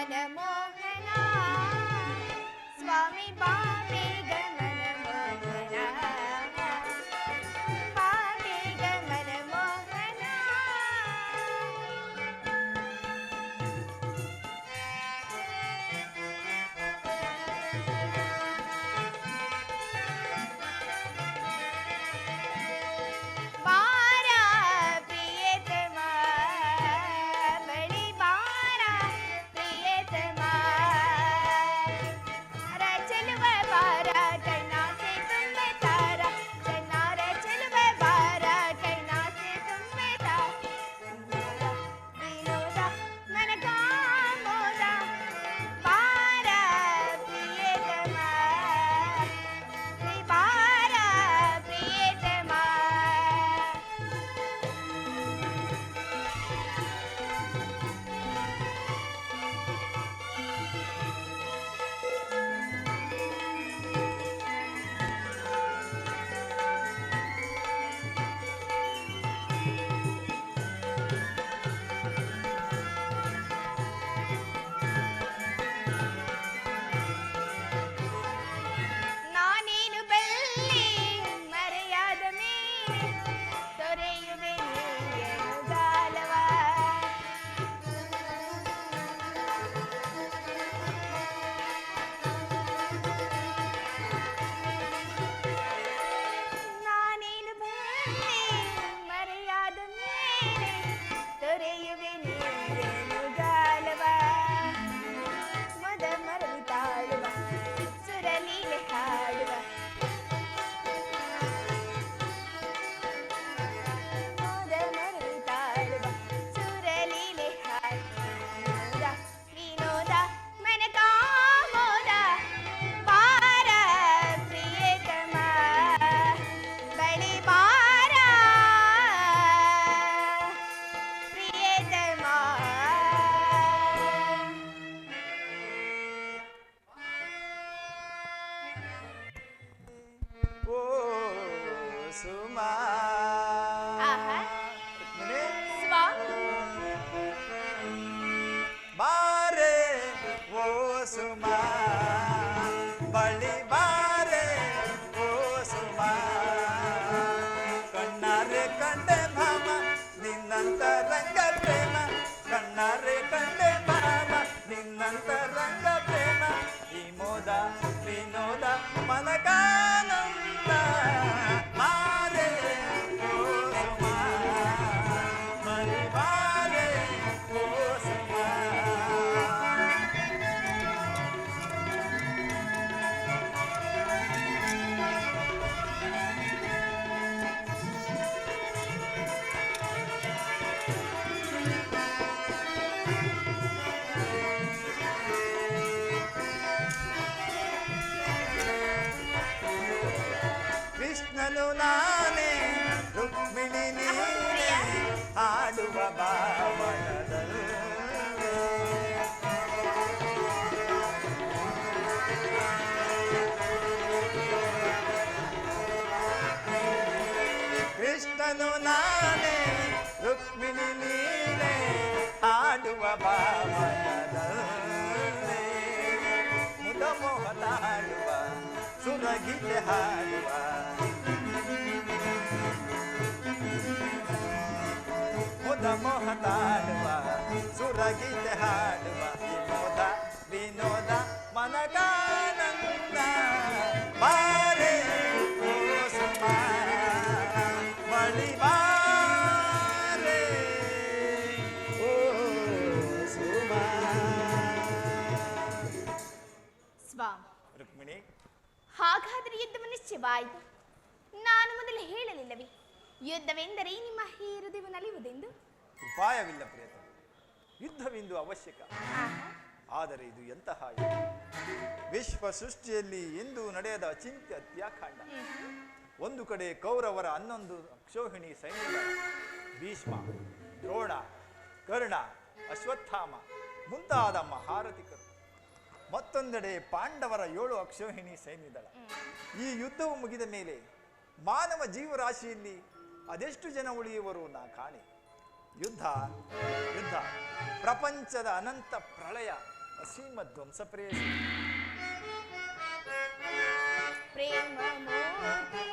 ಮನಮೋಹನ ಸ್ವಾಮಿ ಬಾ ಬೇಗ ಮನಮೋಹನ ಬಾ ಬೇಗ ಮನಮೋಹನ. ಬಾರ ಪ್ರಿಯತಮ ಬಳಿ ಬಾರ ಪ್ರಿಯತಮ ರಚಲುವ ಬಾರ ಕಣ್ಣಾಸೆ ತುಂಬೆ ತಾರ ಚೆನ್ನಾರ ಚಲುವ ಬಾರ ಕಣ್ಣಾಸೆ ತುಂಬೆ ತಾರ ವಿನೋದ ನನಗಾಮೋದ ಬಾರ ಪ್ರಿಯತಮ ಬಾರ ಪ್ರಿಯತಮ. ನಾನೇನು ಬಲ್ಲೆ ಮರೆಯಾದ ಮೇಲೆ ತೊರೆಯುವೆ ನೀನು ಗಾಲವ. ನಾನೇನು ಬಲ್ಲೆ ಮರೆಯಾದ ಮೇಲೆ ತೊರೆಯುವೆ ನೀನು ಗಾಲವ. ಮದ ಮರಳಿ ತಾಳುವ ಸುರಲೀಲೆ ಹಾಡುವ ಮದ ಮರಳಿ ತಾಳುವ ಸುರಲೀಲೆ ಹಾಡುವ ವಿನೋದ ಮನಕಾಮೋದ ಬಾರ ಪ್ರಿಯತಮ ಬಳಿ ಬಾರ ಪ್ರಿಯತಮ. ಓ ಸುಮಾ ಆಹಾ ರುಕ್ಮಿಣಿ ಸ್ವಾಮಿ ಬಾರೆ ಓ ಸುಮಾ ಬಳಿ ಬಾರೆ ಓ ಸುಮಾ ಕಣ್ಣಾರೆ ಕಂಡೆ ಭಾಮ ನಿನ್ನಂತ ರಂಗ ಪ್ರೇಮ ಕಣ್ಣಾರೆ ಕಂಡೆ ಭಾಮ ನಿನ್ನಂತ ರಂಗ ಪ್ರೇಮ ಈ ಮೋದ ವಿನೋದ ಮನಗಾನಂದ ಬಾರೆ ಓ ಸುಮಾ ಬಳಿ ಬಾರೆ ಓ ಸುಮಾ. ಕೃಷ್ಣನು ನಾನೇ ರುಕ್ಮಿಣಿ ನೀನೇ ಆಡುವ ಬಾವನದಲ್ಲಿ ಕೃಷ್ಣನು ನಾನೇ ರುಕ್ಮಿಣಿ ನೀನೇ ಆಡುವ ಬಾವನದಲ್ಲಿ ಮುದ ಮೋಹದಾಡುವ ಸುರಗೀತೆ ಹಾಡುವ ಮುದ ಮೋಹದಾಡುವ ಸುರಗೀತೆ ಹಾಡುವ ವಿನೋದ ವಿನೋದ ಮನಗಾನಂದ ಬಾರೆ ಓ ಸುಮಾ ಬಳಿ ಬಾರೆ ಓ ಸುಮಾ. ಸ್ವಾಮಿ ರುಕ್ಮಿಣಿ ಹಾಗಾದರೆ ಯುದ್ಧವು ನಿಶ್ಚಯವಾಯಿತು. ನಾನು ಮೊದಲು ಹೇಳಲಿಲ್ಲವೇ ಯುದ್ಧವೆಂದರೆ ನಿಮ್ಮ ಹೃದಯವು ನಲಿಯುವುದೆಂದು? ಉಪಾಯವಿಲ್ಲ ಪ್ರಿಯತ, ಯುದ್ಧವೆಂದು ಅವಶ್ಯಕ. ಆದರೆ ಇದು ಎಂತಹ ಯುದ್ಧ? ವಿಶ್ವ ಸೃಷ್ಟಿಯಲ್ಲಿ ಎಂದೂ ನಡೆಯದ ಅಚಿಂತ್ಯ ಹತ್ಯಾಕಾಂಡ. ಒಂದು ಕಡೆ ಕೌರವರ 11 ಅಕ್ಷೋಹಿಣಿ ಸೈನ್ಯದ ಭೀಷ್ಮ, ದ್ರೋಣ, ಕರ್ಣ, ಅಶ್ವತ್ಥಾಮ ಮುಂತಾದ ಮಹಾರಥಿಕರು, ಮತ್ತೊಂದೆಡೆ ಪಾಂಡವರ 7 ಅಕ್ಷೋಹಿಣಿ ಸೈನ್ಯದಳ. ಈ ಯುದ್ಧವು ಮುಗಿದ ಮೇಲೆ ಮಾನವ ಜೀವರಾಶಿಯಲ್ಲಿ ಅದೆಷ್ಟು ಜನ ಉಳಿಯುವರು ನಾ ಕಾಣೆ. ಯುದ್ಧ ಯುದ್ಧ ಪ್ರಪಂಚದ ಅನಂತ ಪ್ರಳಯ ಅಸೀಮಧ್ವಂಸ ಪ್ರೇಯಸಿ. ಪ್ರೇಮ ಮೂರ್ತಿ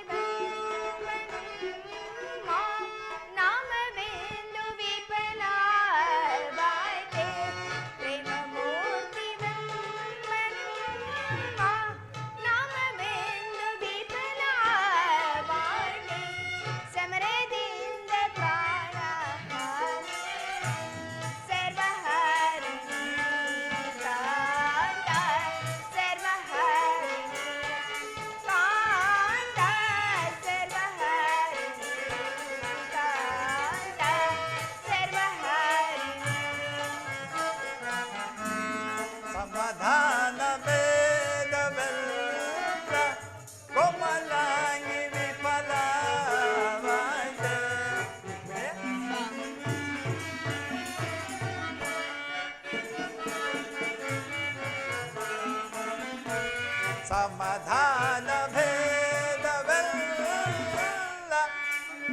ನಾಮವೆಂದು ವಿಫಲವಾಯ್ತೆ. ಪ್ರೇಮ ಮೂರ್ತಿ ನಾಮವೆಂದು ವಿಫಲವಾಯ್ತೆ. ಸಮರದಿಂದ ಪ್ರಾಣ ಸರ್ವಹರಿಣಿ ಕಾಂತ ಸರ್ವಹರಿಣಿ ಕಾಂತ ಸರ್ವಹರಿಣಿ ಕಾಂತ ಸರ್ವಹರಿಣಿ. ಸಮಾಧಾನ ವೇದವೆಲ್ಲ ಕೋಮಲಾಂಗಿ ವಿಫಲವಾಯ್ತೆ. ಸಮಾಧಾನ ಭೇದವೆಲ್ಲ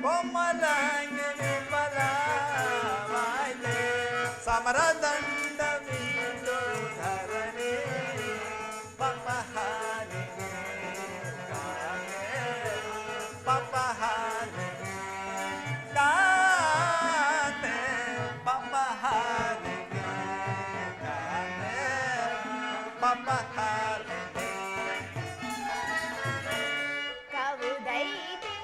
ಕೋಮಲಾಂಗಿ ವಿಫಲವಾಯ್ತೆ. ಸಮರದಂಡ ಮೀಂದು ಧರಣಿ ಪಪಹಾರಿಣಿ ಕಾಂತೆ ಪಪಹಾರಿಣಿ ಕಾಂತೆ ಪಪಹಾರಿಣಿ ಕಾಂತೆ ಪಪಹಾರಿಣಿ. ಕವುದೈತಿ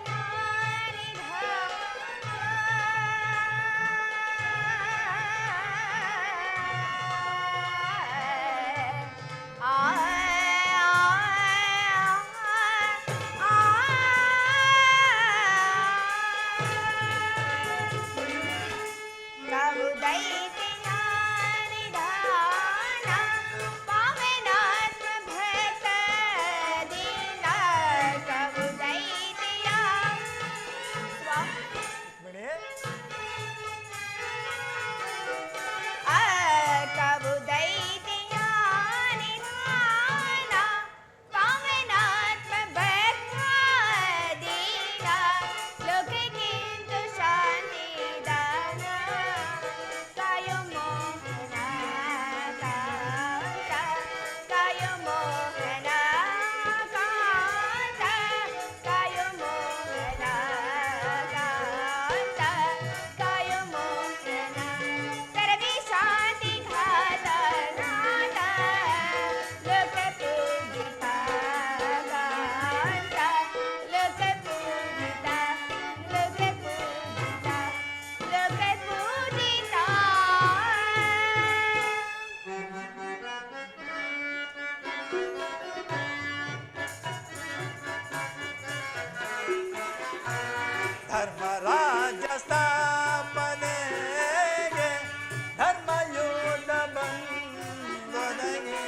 ಧರ್ಮರಾಜ ಸ್ಥಾಪನೆಗೆ ಧರ್ಮಯೋಧ ಬಂದೊದಗಿ.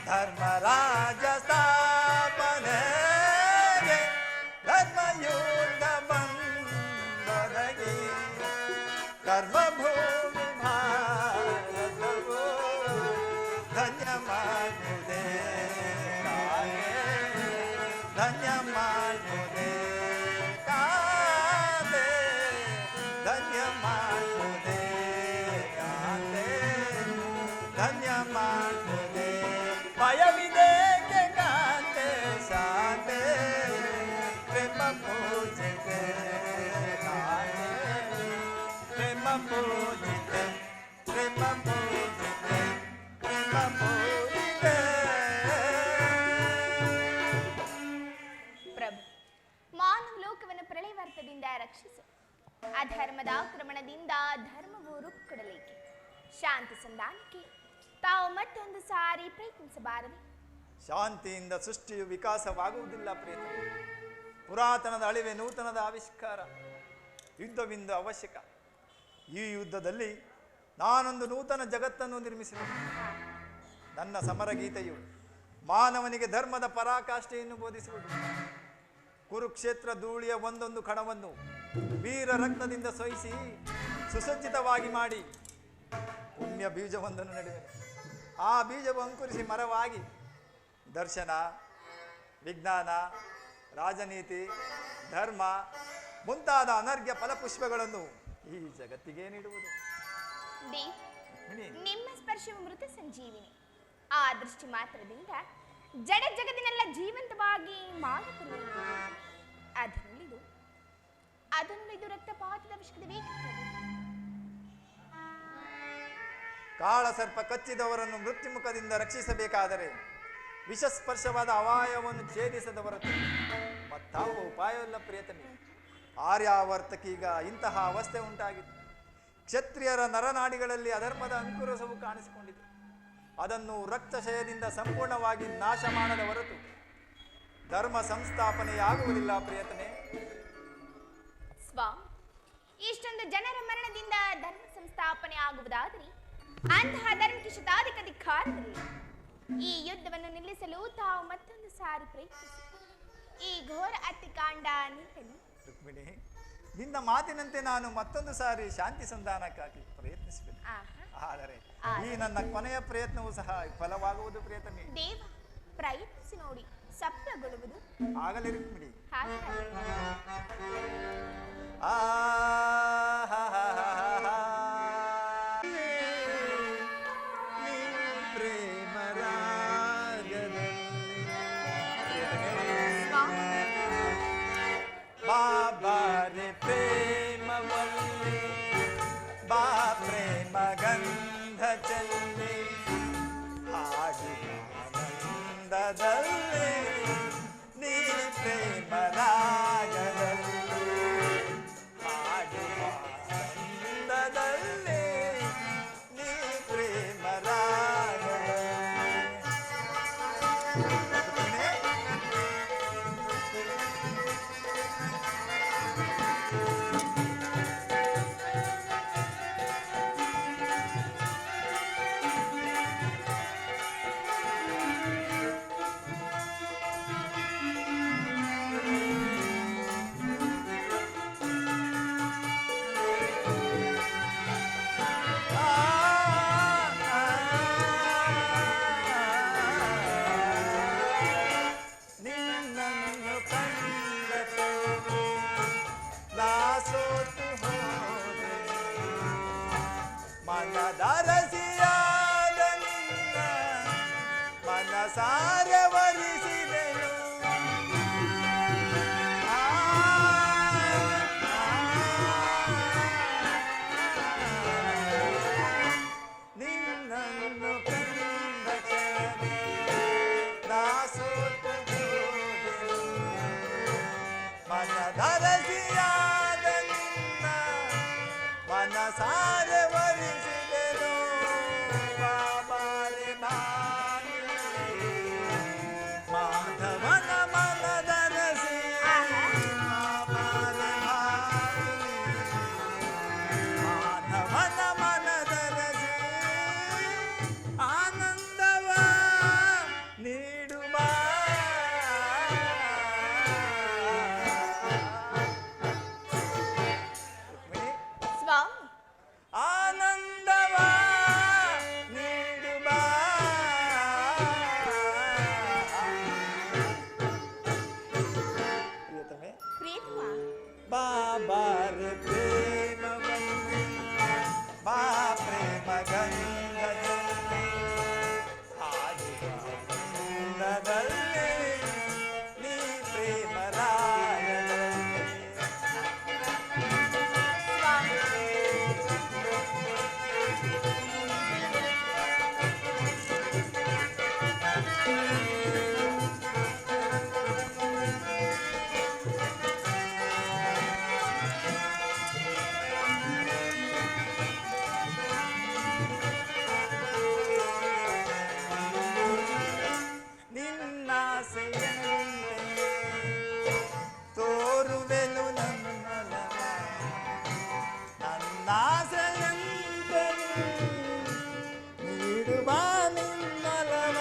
ಧರ್ಮರಾಜ ಸ್ಥಾಪನೆಗೆ ಧರ್ಮಯೋಧ ಬಂದೊದಗಿ. ಕರ್ಮಭೂಮಿ ಭಾರತವು ಧನ್ಯ ಮಾಡುವುದೇ ಧನ್ಯ ಮಾಡುವುದೇ ಕಾಂತೆ ಧನ್ಯ ಮಾಡುವುದೇ ಕಾಂತೆ ಧನ್ಯ ಮಾಡುವುದೇ. ಭಯವಿದೇಕೆ ಕಾಂತೆ ಶಾಂತೆ ಪ್ರೇಮ ಪೂಜಿತೆ ಕಾಂತೆ ಪ್ರೇಮ ಪೂಜಿತೆ ಪ್ರೇಮ ಪೂಜಿತೆ ಪ್ರೇಮ ಪೂಜಿತೆ. ಪ್ರಭು, ಮಾನವ ಲೋಕವನ್ನು ಪ್ರಳಯವರ್ತದಿಂದ ರಕ್ಷಿಸು. ಅಧರ್ಮದ ಆಕ್ರಮಣದಿಂದ ಧರ್ಮವು ರುಕ್ಕಡಲೇಕೆ. ಶಾಂತಿ ಸಂಧಾನಕ್ಕೆ ತಾವು ಮತ್ತೊಂದು ಸಾರಿ ಪ್ರಯತ್ನಿಸಬಾರದೆ. ಶಾಂತಿಯಿಂದ ಸೃಷ್ಟಿಯು ವಿಕಾಸವಾಗುವುದಿಲ್ಲ ಪ್ರೇತ. ಪುರಾತನದ ಅಳಿವೆ ನೂತನದ ಆವಿಷ್ಕಾರ. ಯುದ್ಧವಿಂದ ಅವಶ್ಯಕ. ಈ ಯುದ್ಧದಲ್ಲಿ ನಾನೊಂದು ನೂತನ ಜಗತ್ತನ್ನು ನಿರ್ಮಿಸಿದೆ. ನನ್ನ ಸಮರಗೀತೆಯು ಮಾನವನಿಗೆ ಧರ್ಮದ ಪರಾಕಾಷ್ಠೆಯನ್ನು ಬೋಧಿಸುವುದು. ಕುರುಕ್ಷೇತ್ರ ಧೂಳಿಯ ಒಂದೊಂದು ಕಣವನ್ನು ವೀರ ರಕ್ತದಿಂದ ಸೊಯಿಸಿ ಸುಸಜ್ಜಿತವಾಗಿ ಮಾಡಿ ಪುಣ್ಯ ಬೀಜವೊಂದನ್ನು ನೆಡುವೆನು. ಆ ಬೀಜವು ಅಂಕುರಿಸಿ ಮರವಾಗಿ ದರ್ಶನ, ವಿಜ್ಞಾನ, ರಾಜನೀತಿ, ಧರ್ಮ ಮುಂತಾದ ಅನರ್ಘ್ಯ ಫಲಪುಷ್ಪಗಳನ್ನು ಈ ಜಗತ್ತಿಗೆ ನೀಡುವುದು. ದೇವ್, ರುಕ್ಮಿಣಿ, ನಿಮ್ಮ ಸ್ಪರ್ಶವು ಮೃತ ಸಂಜೀವಿನಿ. ಆ ದೃಷ್ಟಿ ಮಾತ್ರದಿಂದ ಜಡ ಜಗತ್ತಿನೆಲ್ಲ ಜೀವಂತವಾಗಿ ಮಾಡಬಲ್ಲದು. ಅದನ್ನುಳಿದು ರಕ್ತಪಾತದ ವಿಷಯದ ವೇಗಪ್ರಭು. ಕಾಳ ಸರ್ಪ ಕಚ್ಚಿದವರನ್ನು ಮೃತ್ಯುಮುಖದಿಂದ ರಕ್ಷಿಸಬೇಕಾದರೆ ವಿಷಸ್ಪರ್ಶವಾದ ಅವಾಯವನ್ನು ಛೇದಿಸದ ಹೊರತು ಮತ್ತಾವ ಉಪಾಯವಲ್ಲ ಪ್ರಿಯತಮೆ. ಆರ್ಯಾವರ್ತಕೀಗ ಇಂತಹ ಅವಸ್ಥೆ ಉಂಟಾಗಿದೆ. ಕ್ಷತ್ರಿಯರ ನರನಾಡಿಗಳಲ್ಲಿ ಅಧರ್ಮದ ಅಂಕುರಸವು ಕಾಣಿಸಿಕೊಂಡಿದೆ. ಅದನ್ನು ರಕ್ತಶಯದಿಂದ ಸಂಪೂರ್ಣವಾಗಿ ನಾಶ ಮಾಡದ ಹೊರತು ಧರ್ಮ ಸಂಸ್ಥಾಪನೆಯಾಗುವುದಿಲ್ಲ ಪ್ರಿಯತಮೆ. ಸ್ವಾಮಿ, ಇಷ್ಟೊಂದು ಜನರ ಮರಣದಿಂದ ಧರ್ಮ ಸಂಸ್ಥಾಪನೆ ಆಗುವುದಾದರೆ ಅಂತಹ ಧರ್ಮಕ್ಕೆ ಶತಾಧಿಕ ಧಿಕ್ಕಾರವಿಲ್ಲ. ಈ ಯುದ್ಧವನ್ನು ನಿಲ್ಲಿಸಲು ತಾವು ಮತ್ತೊಂದು ಸಾರಿ ಪ್ರಯತ್ನಿಸಿ ಈ ಘೋರ ಅತ್ಯಾಕಾಂಡ ನಿಲ್ಲಲಿ. ರುಕ್ಮಿಣಿ, ನಿನ್ನ ಮಾತಿನಂತೆ ನಾನು ಮತ್ತೊಂದು ಸಾರಿ ಶಾಂತಿ ಸಂಧಾನಕ್ಕಾಗಿ ಪ್ರಯತ್ನಿಸಬೇಕು. ಆದರೆ ಈ ನನ್ನ ಕೊನೆಯ ಪ್ರಯತ್ನವೂ ಸಹ ಫಲವಾಗುವುದು ಪ್ರಿಯತಮೆ. ದೇವ, ಪ್ರಯತ್ನಿಸಿ ನೋಡಿ, ಸಫಲಗೊಳ್ಳುವುದು. ಆಗಲಿ ರುಕ್ಮಿಣಿ. ಆ ಬಾಬಾರೆ ಪ್ರೇಮವಲ್ಲಿ ಬಾ ಪ್ರೇಮ ಗಂಧ ಚೆಲ್ಲಿ ಆನಂದದಲ್ಲಿ ನೀ ಪ್ರೇಮ ರಾಗದಲ್ಲಿ ಆನಂದದಲ್ಲಿ ನೀ ಪ್ರೇಮ ರಾಗದಲ್ಲಿ. ಮನದರಸಿಯಾದ ನಿನ್ನ ಮನಸಾರೆ ವರಿಸಿದೆನು. ನಿನ್ನನ್ನು ಕಂಡ ಕ್ಷಣವೇ ನಾ ಸೋತು ಹೋದೆನು. ಮನದರಸಿಯಾದ ನಿನ್ನ ಮನಸಾರೆ ವರಿಸಿದೆನು. ಬಾಬಾರೆ ಮಾಧವನ ಮನದರಸಿ ಬಾಬಾರೆ ಮಾಧವನ ಮನದರಸಿ ಆನಂದವ ನೀಡುವ. ಸ್ವಾಮಿ, ಆನಂದವ ನೀಡುವ. ಪ್ರಿಯತಮೆ, ಪ್ರೇಮ ಬಾಬಾರೆ ಪ್ರೇಮವಲ್ಲಿ ಬಾ ಪ್ರೇಮ ಗಂಧದಲ್ಲಿ ಆನಂದದಲ್ಲಿ ನೀ ಪ್ರೇಮ ರಾಗದಲ್ಲಿ. ನಿನ್ನಾಸೆಯಂತೆ ತೋರುವೆನು ನನ್ನೊಲವ, ನನ್ನಾಸೆಯಂತೆ ನೀಡುವ ನಿನ್ನೊಲವ.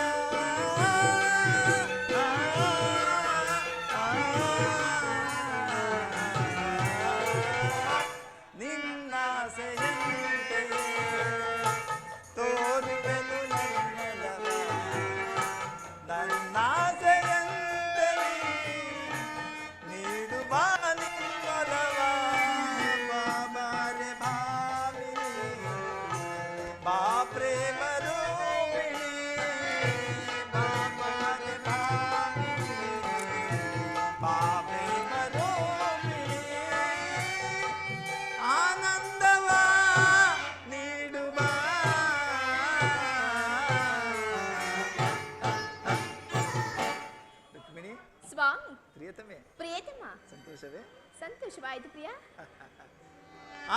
ಪ್ರಿಯತಮೆ ಪ್ರಿಯತಮ ಸಂತೋಷವೇ? ಸಂತೋಷವಾಯಿತು ಪ್ರಿಯ.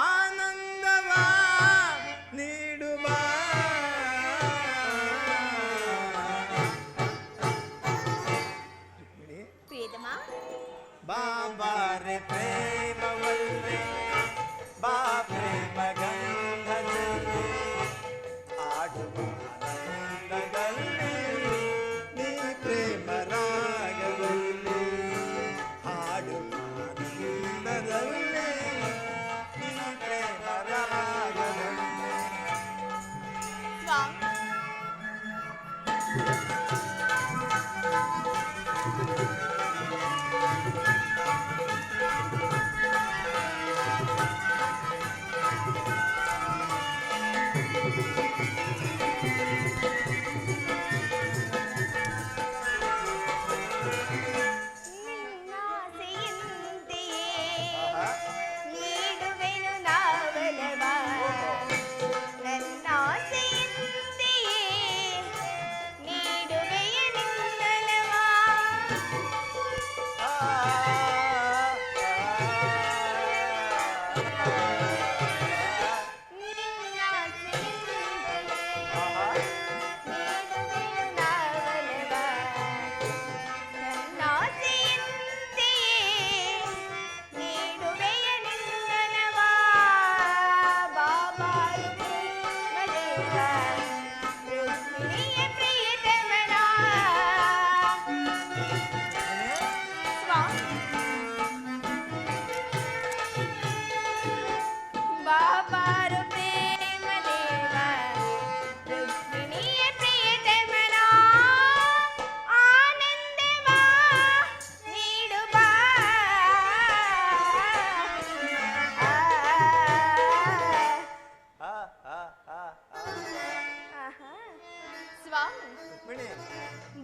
ಆನಂದವ ನೀಡುವ ರುಕ್ಮಿಣಿ ಪ್ರಿಯತಮ ಬಾಬಾರೆ ಪ್ರೇಮವಲ್ಲೇ ಬಾ ಪ್ರೇಮ ಗಂಧದಲ್ಲಿ ಆಡುವ ಆನಂದದಲ್ಲಿ ನೀ ಪ್ರೇಮ ರಾಗದಲ್ಲಿ ಹಾಡುವ ಆನಂದದಲ್ಲಿ ನೀ ಪ್ರೇಮ ರಾಗದಲ್ಲಿ. ಸ್ವಾಮಿ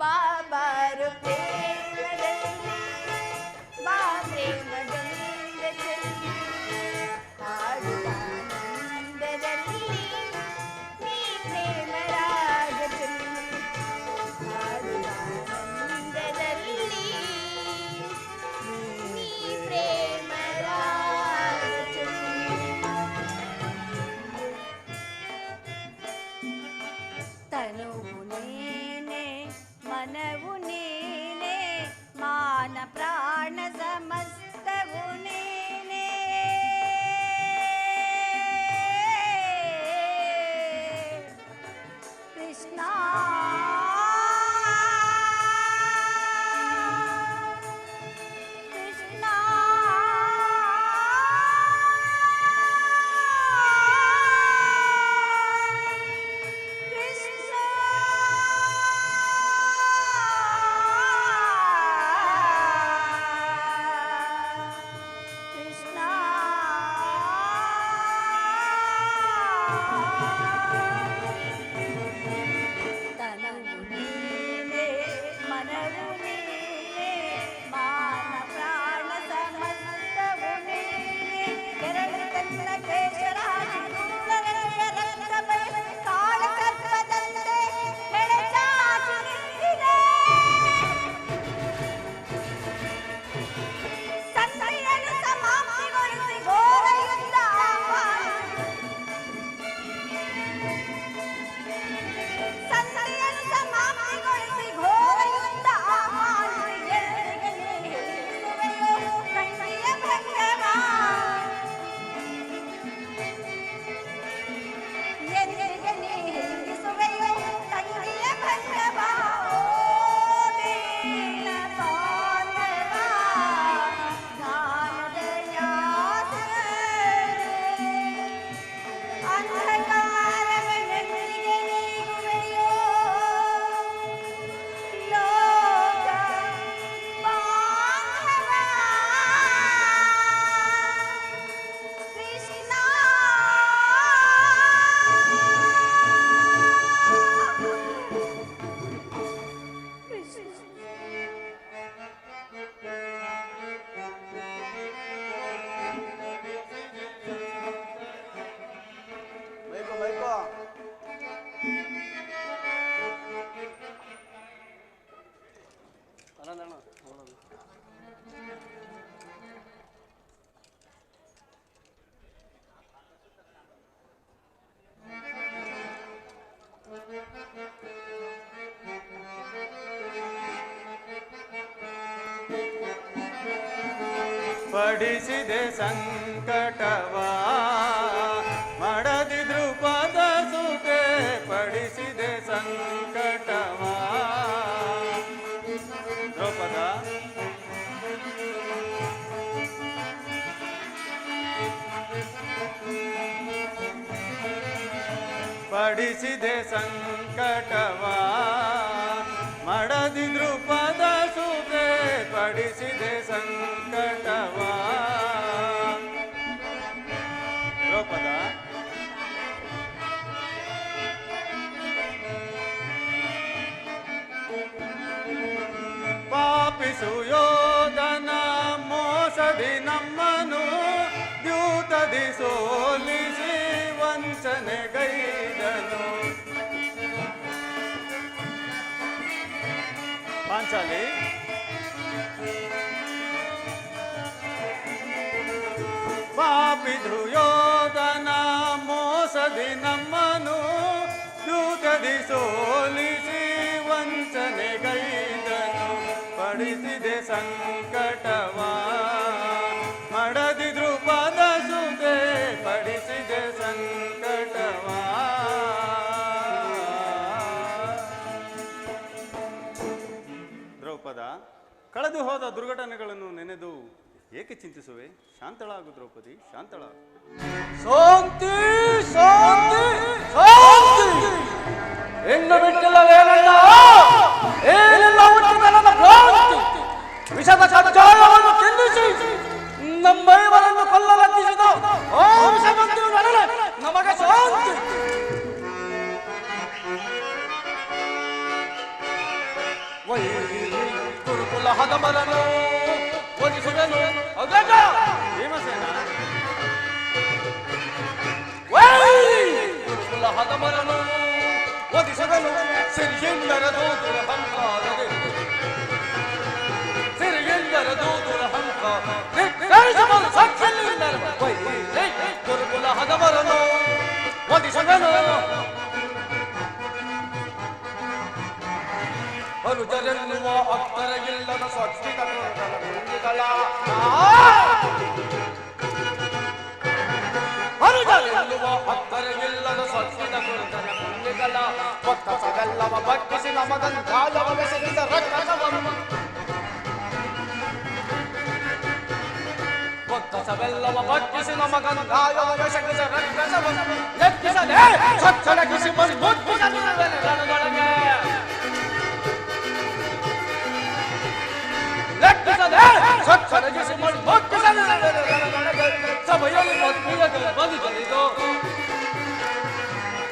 ಬಾಬಾರು ಪ್ರೇಮದಲ್ಲಿ ಬಾ ಪ್ರೇಮದಿಂದ ಚೆಲ್ಲಿ ಹಾಡುವ ಆನಂದದಲ್ಲಿ ನೀ ಪ್ರೇಮ ರಾಗ ಚೆಲ್ಲಿ ಹಾಡುವ ಆನಂದದಲ್ಲಿ ನೀ ಪ್ರೇಮ ರಾಗ ಚೆಲ್ಲಿ ತನುವು ನೀನೆ ಮನವು ನೀನೆ ಮಾನ ಪ್ರಾಣ ಸಮಸ್ತವು ನೀನೆ ಕೃಷ್ಣ ಕೃಷ್ಣ ಕೃಷ್ಣ ಪಡಿಸಿದೆ ಸಂಕಟವ ಮಡದಿ ದ್ರುಪದ ಸುತೆ ಪಡಿಸಿದೆ ಸಂಕಟವ ದ್ರೌಪದ ಪಡಿಸಿದೆ ಸಂಕಟವ ಮಡದಿ ದ್ರುಪದ ಸುತೆ ಪಡಿಸಿದೆ ಸಂಕಟವ ದ್ರೌಪದ ಪಾಪಿಸು ಯೋಧನ ಮೋಸದಿ ನಮ್ಮನು ದ್ಯೂತದಿ ಸೋಲಿಸಿ ವಂಚನೆಗೈದನು ಪಾಂಚಾಲಿ ಪಾಪಿದು ಯೋಧನ ಮೋಸದಿ ನಮ್ಮನು ದೂತದಿ ಸೋಲಿಸಿ ವಂಚನೆಗೈದನು ಪಡಿಸಿದೆ ಸಂಕಟವ ಮಡದಿ ದ್ರುಪದ ಸುತೆ ಪಡಿಸಿದೆ ಸಂಕಟವ ದ್ರೌಪದ ಕಳೆದು ಹೋದ ದುರ್ಘಟನೆಗಳನ್ನು ನೆನೆದು ಏಕೆ ಚಿಂತಿಸುವೆ? ಶಾಂತಳಾಗು ದ್ರೌಪದಿ, ಶಾಂತಳಾಗು. ಶಾಂತಿ ಶಾಂತಿ ಶಾಂತಿ ಇನ್ನು ಬಿಟ್ಟಿಲ್ಲವೇನಲ್ಲ, ಏನೆಲ್ಲ ಹುಟ್ಟಿದನದ ಭ್ರಾಂತಿ ವಿಷದ ಕಜ್ಜಾಯವನ್ನು ತಿನ್ನಿಸಿ ನಮ್ಮೈವರನ್ನು ಕೊಲ್ಲಲಂತಿಸಿದ ಆ ವಿಷಮಂದು ನಡೆಲೆ ನಮಗೆ ಶಾಂತಿ. ಗುರುಕುಲ ಹದಮರನು ಒಲಿಸುವೆನು ಅಗ್ರಜ ಭೀಮಸೇನ ಗುರುಕುಲ ಹದಮರನು ಒಲಿಸುವೆನು ಸಿರಿಯೆಂದರದು ದುರಹಂಕಾರದೆ ಸಿರಿಯೆಂದರದು ದುರಹಂಕಾರ ಗುರುಕುಲ ಹದಮರನು ಒಲಿಸುವೆನು ಅನುಜರೆನ್ನುವ ಅಕ್ಷರಗಿಲ್ಲದ ಸ್ವಚ್ಛಿಗಳ ಅನುಜರೆನ್ನುವ ಅಕ್ಷರಗಿಲ್ಲದ ಸ್ವಚ್ಛಿತ ಗುರುತನ ಮುಂದಿಗಳ ಒಕ್ಕಸವೆಲ್ಲವ ಬಗ್ಗಿಸಿ ನಮಗಂಧಾಯವ ಬೆಸಗಿದ ರಕ್ಕಸವನ್ನು ಒಕ್ಕಸವೆಲ್ಲವ ಬಗ್ಗಿಸಿ ನಮಗಂಧಾಯವ ಬೆಸಗಿದ ರಕ್ಕಸವನ್ನು ಲೆಕ್ಕಿಸದೆ ಸ್ವಚ್ಛಲಗಿಸಿ ಮುಚ್ಚಿಸಲು ರಣದೊಳಗೆ ಲೆಕ್ಕಿಸದೆ ಸ್ವಚ್ಛಲಗಿಸಿ ಮುಚ್ಚಿಸಲು ಸಭೆಯಲ್ಲಿ ಪತ್ನಿಯಗಳ ಬದುಕಲಿದು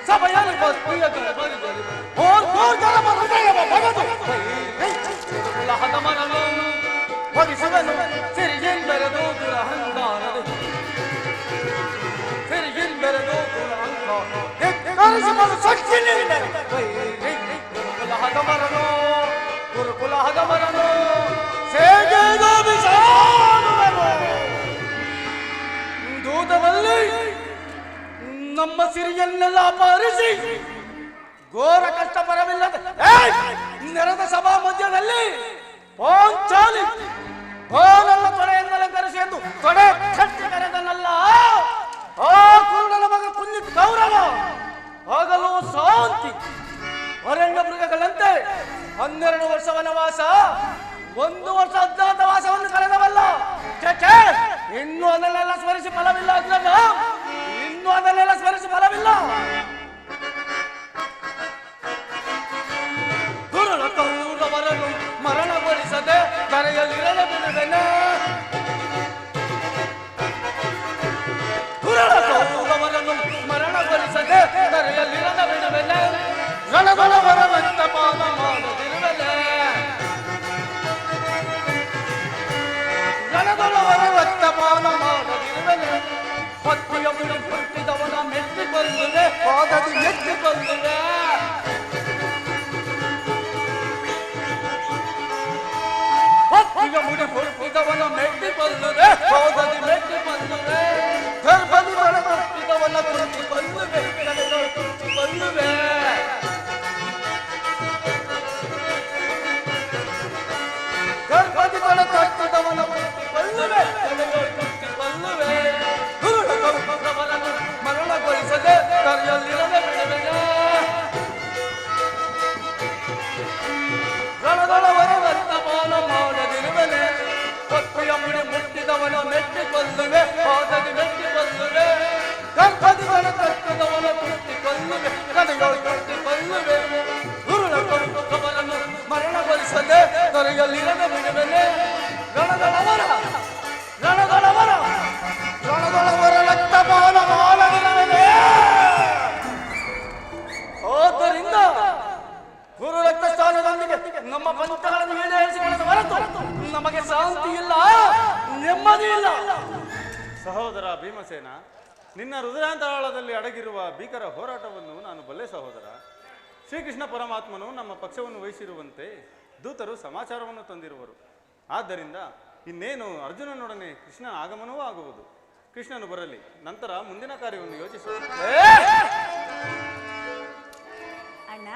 ಸಭೆಯಲ್ಲಿ ಪತ್ನಿಯಗಳ ಬದುಕಲಿದು ಓರ್ಗಲ ಹೃದಯವ ಬಗದು ಹದಮರನು ಹೊದಿಸುವನು ಸಿರಿಗಿಂದರದು ದುರಹಂಕಾರದು ಸಿರಿಗಿಂದರದು ದುರಹಂಕಾರ ಸಚ್ಚಿನಿಂದ ಗುರುಕುಲ ಹದಮರನು ಗುರುಕುಲ ಹದಮರನು ದೂತದಲ್ಲಿ ನಮ್ಮ ಸಿರಿಯನ್ನೆಲ್ಲ ಅಪಹರಿಸಿ ಘೋರ ಕಷ್ಟ ಪರವಿಲ್ಲದೆ ನೆರೆದ ಸಭಾ ಮಧ್ಯದಲ್ಲಿ ಪಾಂಚಾಲಿ ನನ್ನ ತೊಡೆಯನ್ನೆಲ್ಲ ಕರೆಸಿ ಎಂದು ತೊಡೆ ಕಟ್ಟಿ ಕರೆದನಲ್ಲ ಆ ಕುರುಡನ ಮಗ ಪುಣ್ಯ ಗೌರವ ಆಗಲೂ ಶಾಂತಿ ಅರಣ್ಯ ಮೃಗಗಳಂತೆ 12 ವರ್ಷ ವನವಾಸ 1 ವರ್ಷ ಅಜ್ಞಾತವಾಸವನ್ನು ಕಳೆದವಲ್ಲ ಇನ್ನು ಅದನ್ನೆಲ್ಲ ಸ್ಮರಿಸಿ ಫಲವಿಲ್ಲ ಅಗ್ರಜ ಇನ್ನು ಅದನ್ನೆಲ್ಲ ಸ್ಮರಿಸಿ ಫಲವಿಲ್ಲ ದುರುಳ ಕೌರವರನ್ನು ಮರಣಗೊಳಿಸದೆ ಕರೆಯಲಿರಲು ಬಿಡುವೆನೆ ದುರುಳ ಕೌರವರನ್ನು ಮರಣಗೊಳಿಸದೆ ಕರೆಯಲಿರಲು ಬಿಡುವೆನೆ ರಣದೊಳವರವಂತ ಪಾಪ ಮಾಡದಿರುವೆನೆ ರಣದೊಳವರವತ್ತಮಾನ ಮಾಡದಿರುವೆನೆ ಪತ್ನಿಯ ಮುಡಿ ಹುಟ್ಟಿದವನ ಮೆಚ್ಚಿಕೊಳ್ಳುವೆ ಪಾದದಿ ಮೆಚ್ಚಿಕೊಳ್ಳುವೆ ಪತಿಯ ಮುಡಿ ಹುಟ್ಟಿದವನ ಮೆಟ್ಟಿ ಕೊಲ್ಲುವೆ ಹೋಗದಿ ಮೆಟ್ಟಿ ಕೊಲ್ಲುವೆ ಗರ್ಭದಿ ಬಳ ಹುಟ್ಟಿದವನ ಕುಂಟಿ ಕೊಲ್ಲುವೆ ಕುಂಟಿ ಕೊಲ್ಲುವೆ ಗರ್ಭದಿ ಬಳ ಕಟ್ಟಿದವನ ಕುಂಟಿ ಕೊಲ್ಲುವೆ ಕುಂಟಿ ಕೊಲ್ಲುವೆ ಮರಣಗೊಳಿಸದೆ ಕರೆಯಲ್ಲಿರದೆ ಬಿಡುವೆನೆ ರಣಗಳವರ ವರ್ತಮಾನ ಮಾಡದಿರುವನೆ ಪತ್ನಿಯ ಮುಡಿ ಮುಟ್ಟಿದವನ ಮೆಟ್ಟಿ ಕೊಲ್ಲುವೆ ಹೋದದಿ ಮೆಟ್ಟಿ ಕೊಲ್ಲುವೆ ಗರ್ಭದಿವನ ಕಟ್ಟಿದವನ ಕುಟ್ಟಿ ಕೊಲ್ಲುವೆ ಕಡೆಯೋಳು ಕುಟ್ಟಿ ಕೊಲ್ಲುವೆ ಗುರುಳ ಕೊಟ್ಟವರನ್ನು ಮರಣಗೊಳಿಸದೆ ಕರೆಯಲ್ಲಿರದೆ ಬಿಡುವೆನೆ ರಣಗಳವರ ರಕ್ತಪಾನ ಮಾಡದಿರುವನೆ ಆದ್ದರಿಂದ ಗುರು ರಕ್ತ ಸ್ಥಾನದೊಂದಿಗೆ ನಮ್ಮ ಪಂಥಗಳನ್ನು ಈಡೇರಿಸಿಕೊಳ್ಳದ ಹೊರತು ನಮಗೆ ಶಾಂತಿ ಇಲ್ಲ, ನೆಮ್ಮದಿ ಇಲ್ಲ. ಸಹೋದರ ಭೀಮಸೇನ, ನಿನ್ನ ಹೃದಯಾಂತರಾಳದಲ್ಲಿ ಅಡಗಿರುವ ಭೀಕರ ಹೋರಾಟವನ್ನು ನಾನು ಬಲ್ಲೆ ಸಹೋದರ. ಶ್ರೀಕೃಷ್ಣ ಪರಮಾತ್ಮನು ನಮ್ಮ ಪಕ್ಷವನ್ನು ವಹಿಸಿರುವಂತೆ ದೂತರು ಸಮಾಚಾರವನ್ನು ತಂದಿರುವರು. ಆದ್ದರಿಂದ ಇನ್ನೇನು ಅರ್ಜುನನೊಡನೆ ಕೃಷ್ಣನ ಆಗಮನವೂ ಆಗುವುದು. ಕೃಷ್ಣನು ಬರಲಿ, ನಂತರ ಮುಂದಿನ ಕಾರ್ಯವನ್ನು ಯೋಚಿಸುವ. ಅಣ್ಣ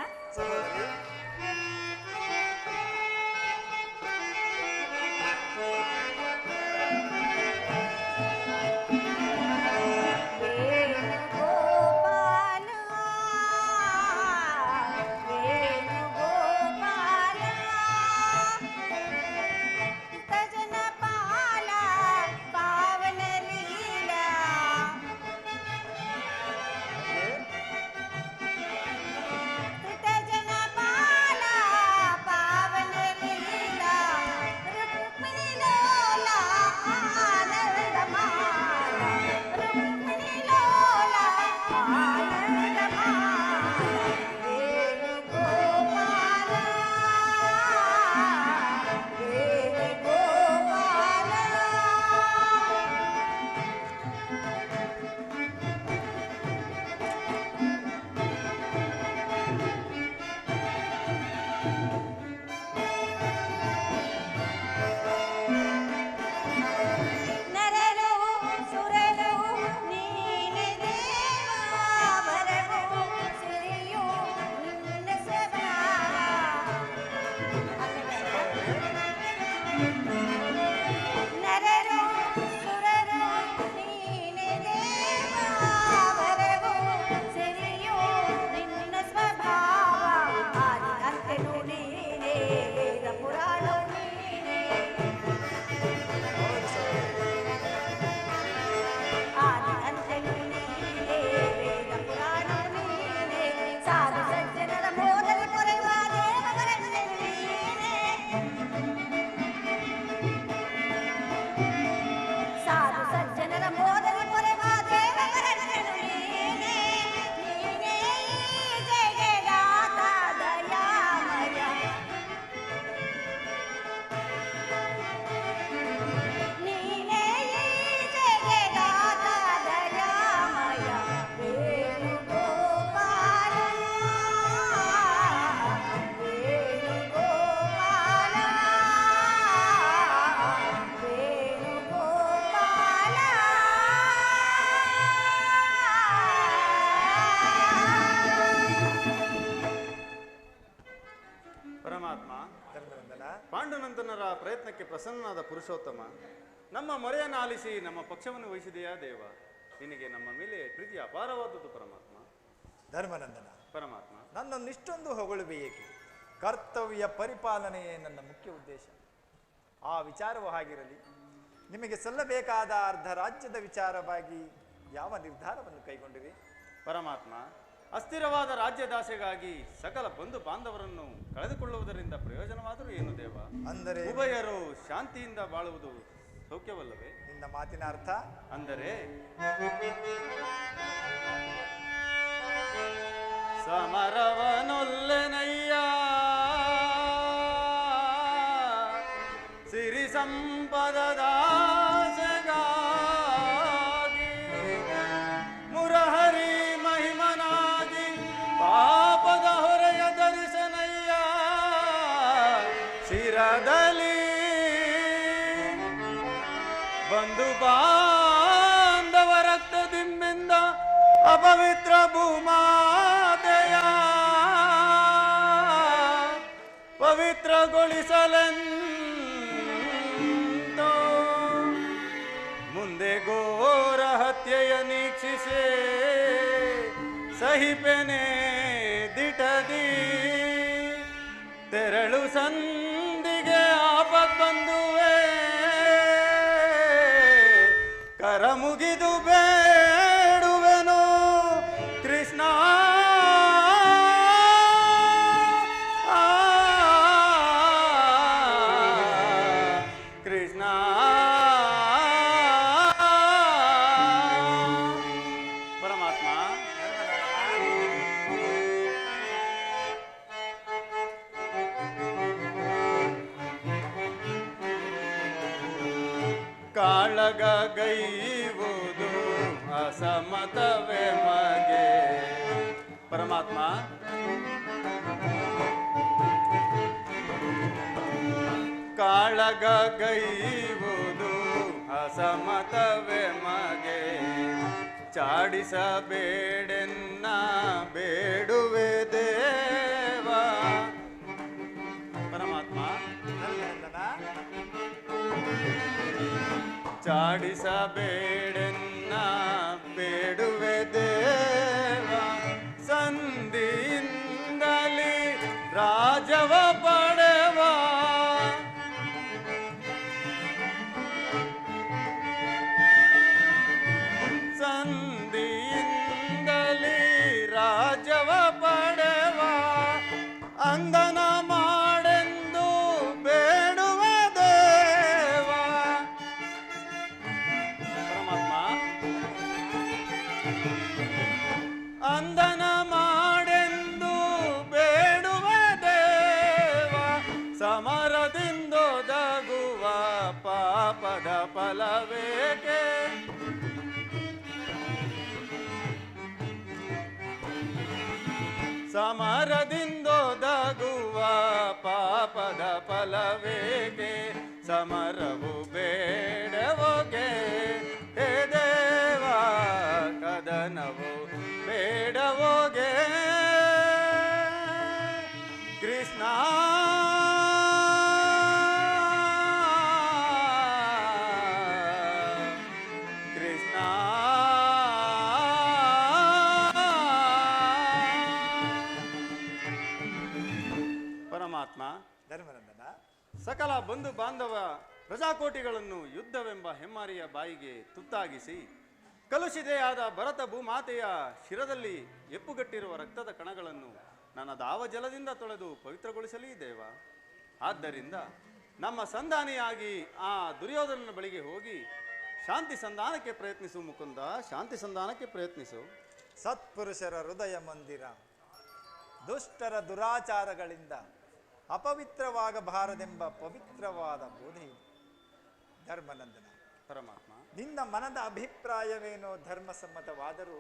ಪಾಂಡುನಂದನರ ಪ್ರಯತ್ನಕ್ಕೆ ಪ್ರಸನ್ನನಾದ ಪುರುಷೋತ್ತಮ, ನಮ್ಮ ಮೊರೆಯನ್ನು ಆಲಿಸಿ ನಮ್ಮ ಪಕ್ಷವನ್ನು ವಹಿಸಿದೆಯಾ ದೇವ. ನಿನಗೆ ನಮ್ಮ ಮೇಲೆ ಪ್ರೀತಿ ಅಪಾರವಾದದ್ದು ಪರಮಾತ್ಮ. ಧರ್ಮನಂದನ ಪರಮಾತ್ಮ, ನನ್ನನ್ನಿಷ್ಟೊಂದು ಹೊಗಳುವೆ ಏಕೆ? ಕರ್ತವ್ಯ ಪರಿಪಾಲನೆಯೇ ನನ್ನ ಮುಖ್ಯ ಉದ್ದೇಶ. ಆ ವಿಚಾರವೂ ಹಾಗಿರಲಿ. ನಿಮಗೆ ಸಲ್ಲಬೇಕಾದ ಅರ್ಧ ರಾಜ್ಯದ ವಿಚಾರವಾಗಿ ಯಾವ ನಿರ್ಧಾರವನ್ನು ಕೈಗೊಂಡಿರಿ? ಪರಮಾತ್ಮ, ಅಸ್ಥಿರವಾದ ರಾಜ್ಯದಾಸೆಗಾಗಿ ಸಕಲ ಬಂಧು ಬಾಂಧವರನ್ನು ಕಳೆದುಕೊಳ್ಳುವುದರಿಂದ ಪ್ರಯೋಜನವಾದರೂ ಏನು ದೇವ? ಅಂದರೆ ಉಭಯರು ಶಾಂತಿಯಿಂದ ಬಾಳುವುದು ಸೌಖ್ಯವಲ್ಲವೇ? ನಿನ್ನ ಮಾತಿನ ಅರ್ಥ ಅಂದರೆ ಸಮರವನೊಲ್ಲೆನಯ್ಯ ಸಿರಿ ಸಂಪದದಾಸೆಗಾಗಿ ಮುರಹರಿ ಮಹಿಮನಾಗಿ ಪಾಪದ ಹೊರೆಯ ಧರಿಸನಯ್ಯ ಶಿರದಲ್ಲಿ ಬಂಧು ಬಾಂಧವ ರಕ್ತದಿಂಬಿಂದ ಅಪವಿತ್ರ ಭೂಮಾತೆಯ ಪವಿತ್ರಗೊಳಿಸಲೆಂದು ಮುಂದೆ ಘೋರ ಹತ್ಯೆಯ ನೀಕ್ಷಿಸೆ ಸಹಿಪೆನೆ ದಿಟದಿ ತೆರಳು ಸಂದಿಗೆ ಆಪತ್ ಬಂದುವೆ ಕರ ಮುಗಿದು ಬೇಡುವೆನು ಕೃಷ್ಣ ಕೃಷ್ಣ ಪರಮಾತ್ಮ ಕಾಳಗ ಗೈವುದು ಅಸಮತವೇ ಮಗೆ ಪರಮಾತ್ಮ ಕಾಳಗ ಗೈವುದು ಅಸಮತವೇ ಮಗೆ ಚಾಡಿಸಬೇಡೆನ್ನ ಬೇಡುವೆ ದೇವ ಪರಮಾತ್ಮ ಚಾಡಿಸಬೇಡೆನ್ನ ಬೇಡುವೆ ದೇವ ಸಂಧಿಯಿಂದಲೇ ರಾಜವ ಪಡೆವ ಸಂಧಿಯಿಂದಲೇ ರಾಜವ ಪಡೆವ ಅಂದನ ಮಾಡೆಂದು ಬೇಡುವ ದೇವ ಪರಮಾತ್ಮ ಅಂದನ ಮಾಡೆಂದು ಬೇಡುವ ದೇವ ಸಮರದಿಂದೊದಗುವ ಪಾಪದ ಫಲವೇಕೆ ಸಮರದಿಂದೊದಗುವ ಪಾಪದ ಫಲವೇಕೆ ಸಮರವು ಬೇಡವೋಗೆ ಹೇ ದೇವ ಕದನವು ಬೇಡವೋಗೆ ಕೃಷ್ಣ ಕೃಷ್ಣ ಪರಮಾತ್ಮ ಧರ್ಮನಂದನ, ಸಕಲ ಬಂಧು ಬಾಂಧವ ಪ್ರಜಾಕೋಟಿಗಳನ್ನು ಯುದ್ಧವೆಂಬ ಹೆಮ್ಮಾರಿಯ ಬಾಯಿಗೆ ತುತ್ತಾಗಿಸಿ ಕಲುಷಿತೆಯಾದ ಭರತ ಭೂಮಾತೆಯ ಶಿರದಲ್ಲಿ ಎಪ್ಪುಗಟ್ಟಿರುವ ರಕ್ತದ ಕಣಗಳನ್ನು ನನ್ನ ದಾವಜಲದಿಂದ ತೊಳೆದು ಪವಿತ್ರಗೊಳಿಸಲಿ ದೇವ. ಆದ್ದರಿಂದ ನಮ್ಮ ಸಂಧಾನಿಯಾಗಿ ಆ ದುರ್ಯೋಧನನ ಬಳಿಗೆ ಹೋಗಿ ಶಾಂತಿ ಸಂಧಾನಕ್ಕೆ ಪ್ರಯತ್ನಿಸು ಮುಕುಂದ, ಶಾಂತಿ ಸಂಧಾನಕ್ಕೆ ಪ್ರಯತ್ನಿಸು. ಸತ್ಪುರುಷರ ಹೃದಯ ಮಂದಿರ ದುಷ್ಟರ ದುರಾಚಾರಗಳಿಂದ ಅಪವಿತ್ರವಾಗಬಾರದೆಂಬ ಪವಿತ್ರವಾದ ಬೋಧೆಯು. ಧರ್ಮನಂದನ, ಪರಮಾತ್ಮ ನಿನ್ನ ಮನದ ಅಭಿಪ್ರಾಯವೇನೋ ಧರ್ಮಸಮ್ಮತವಾದರೂ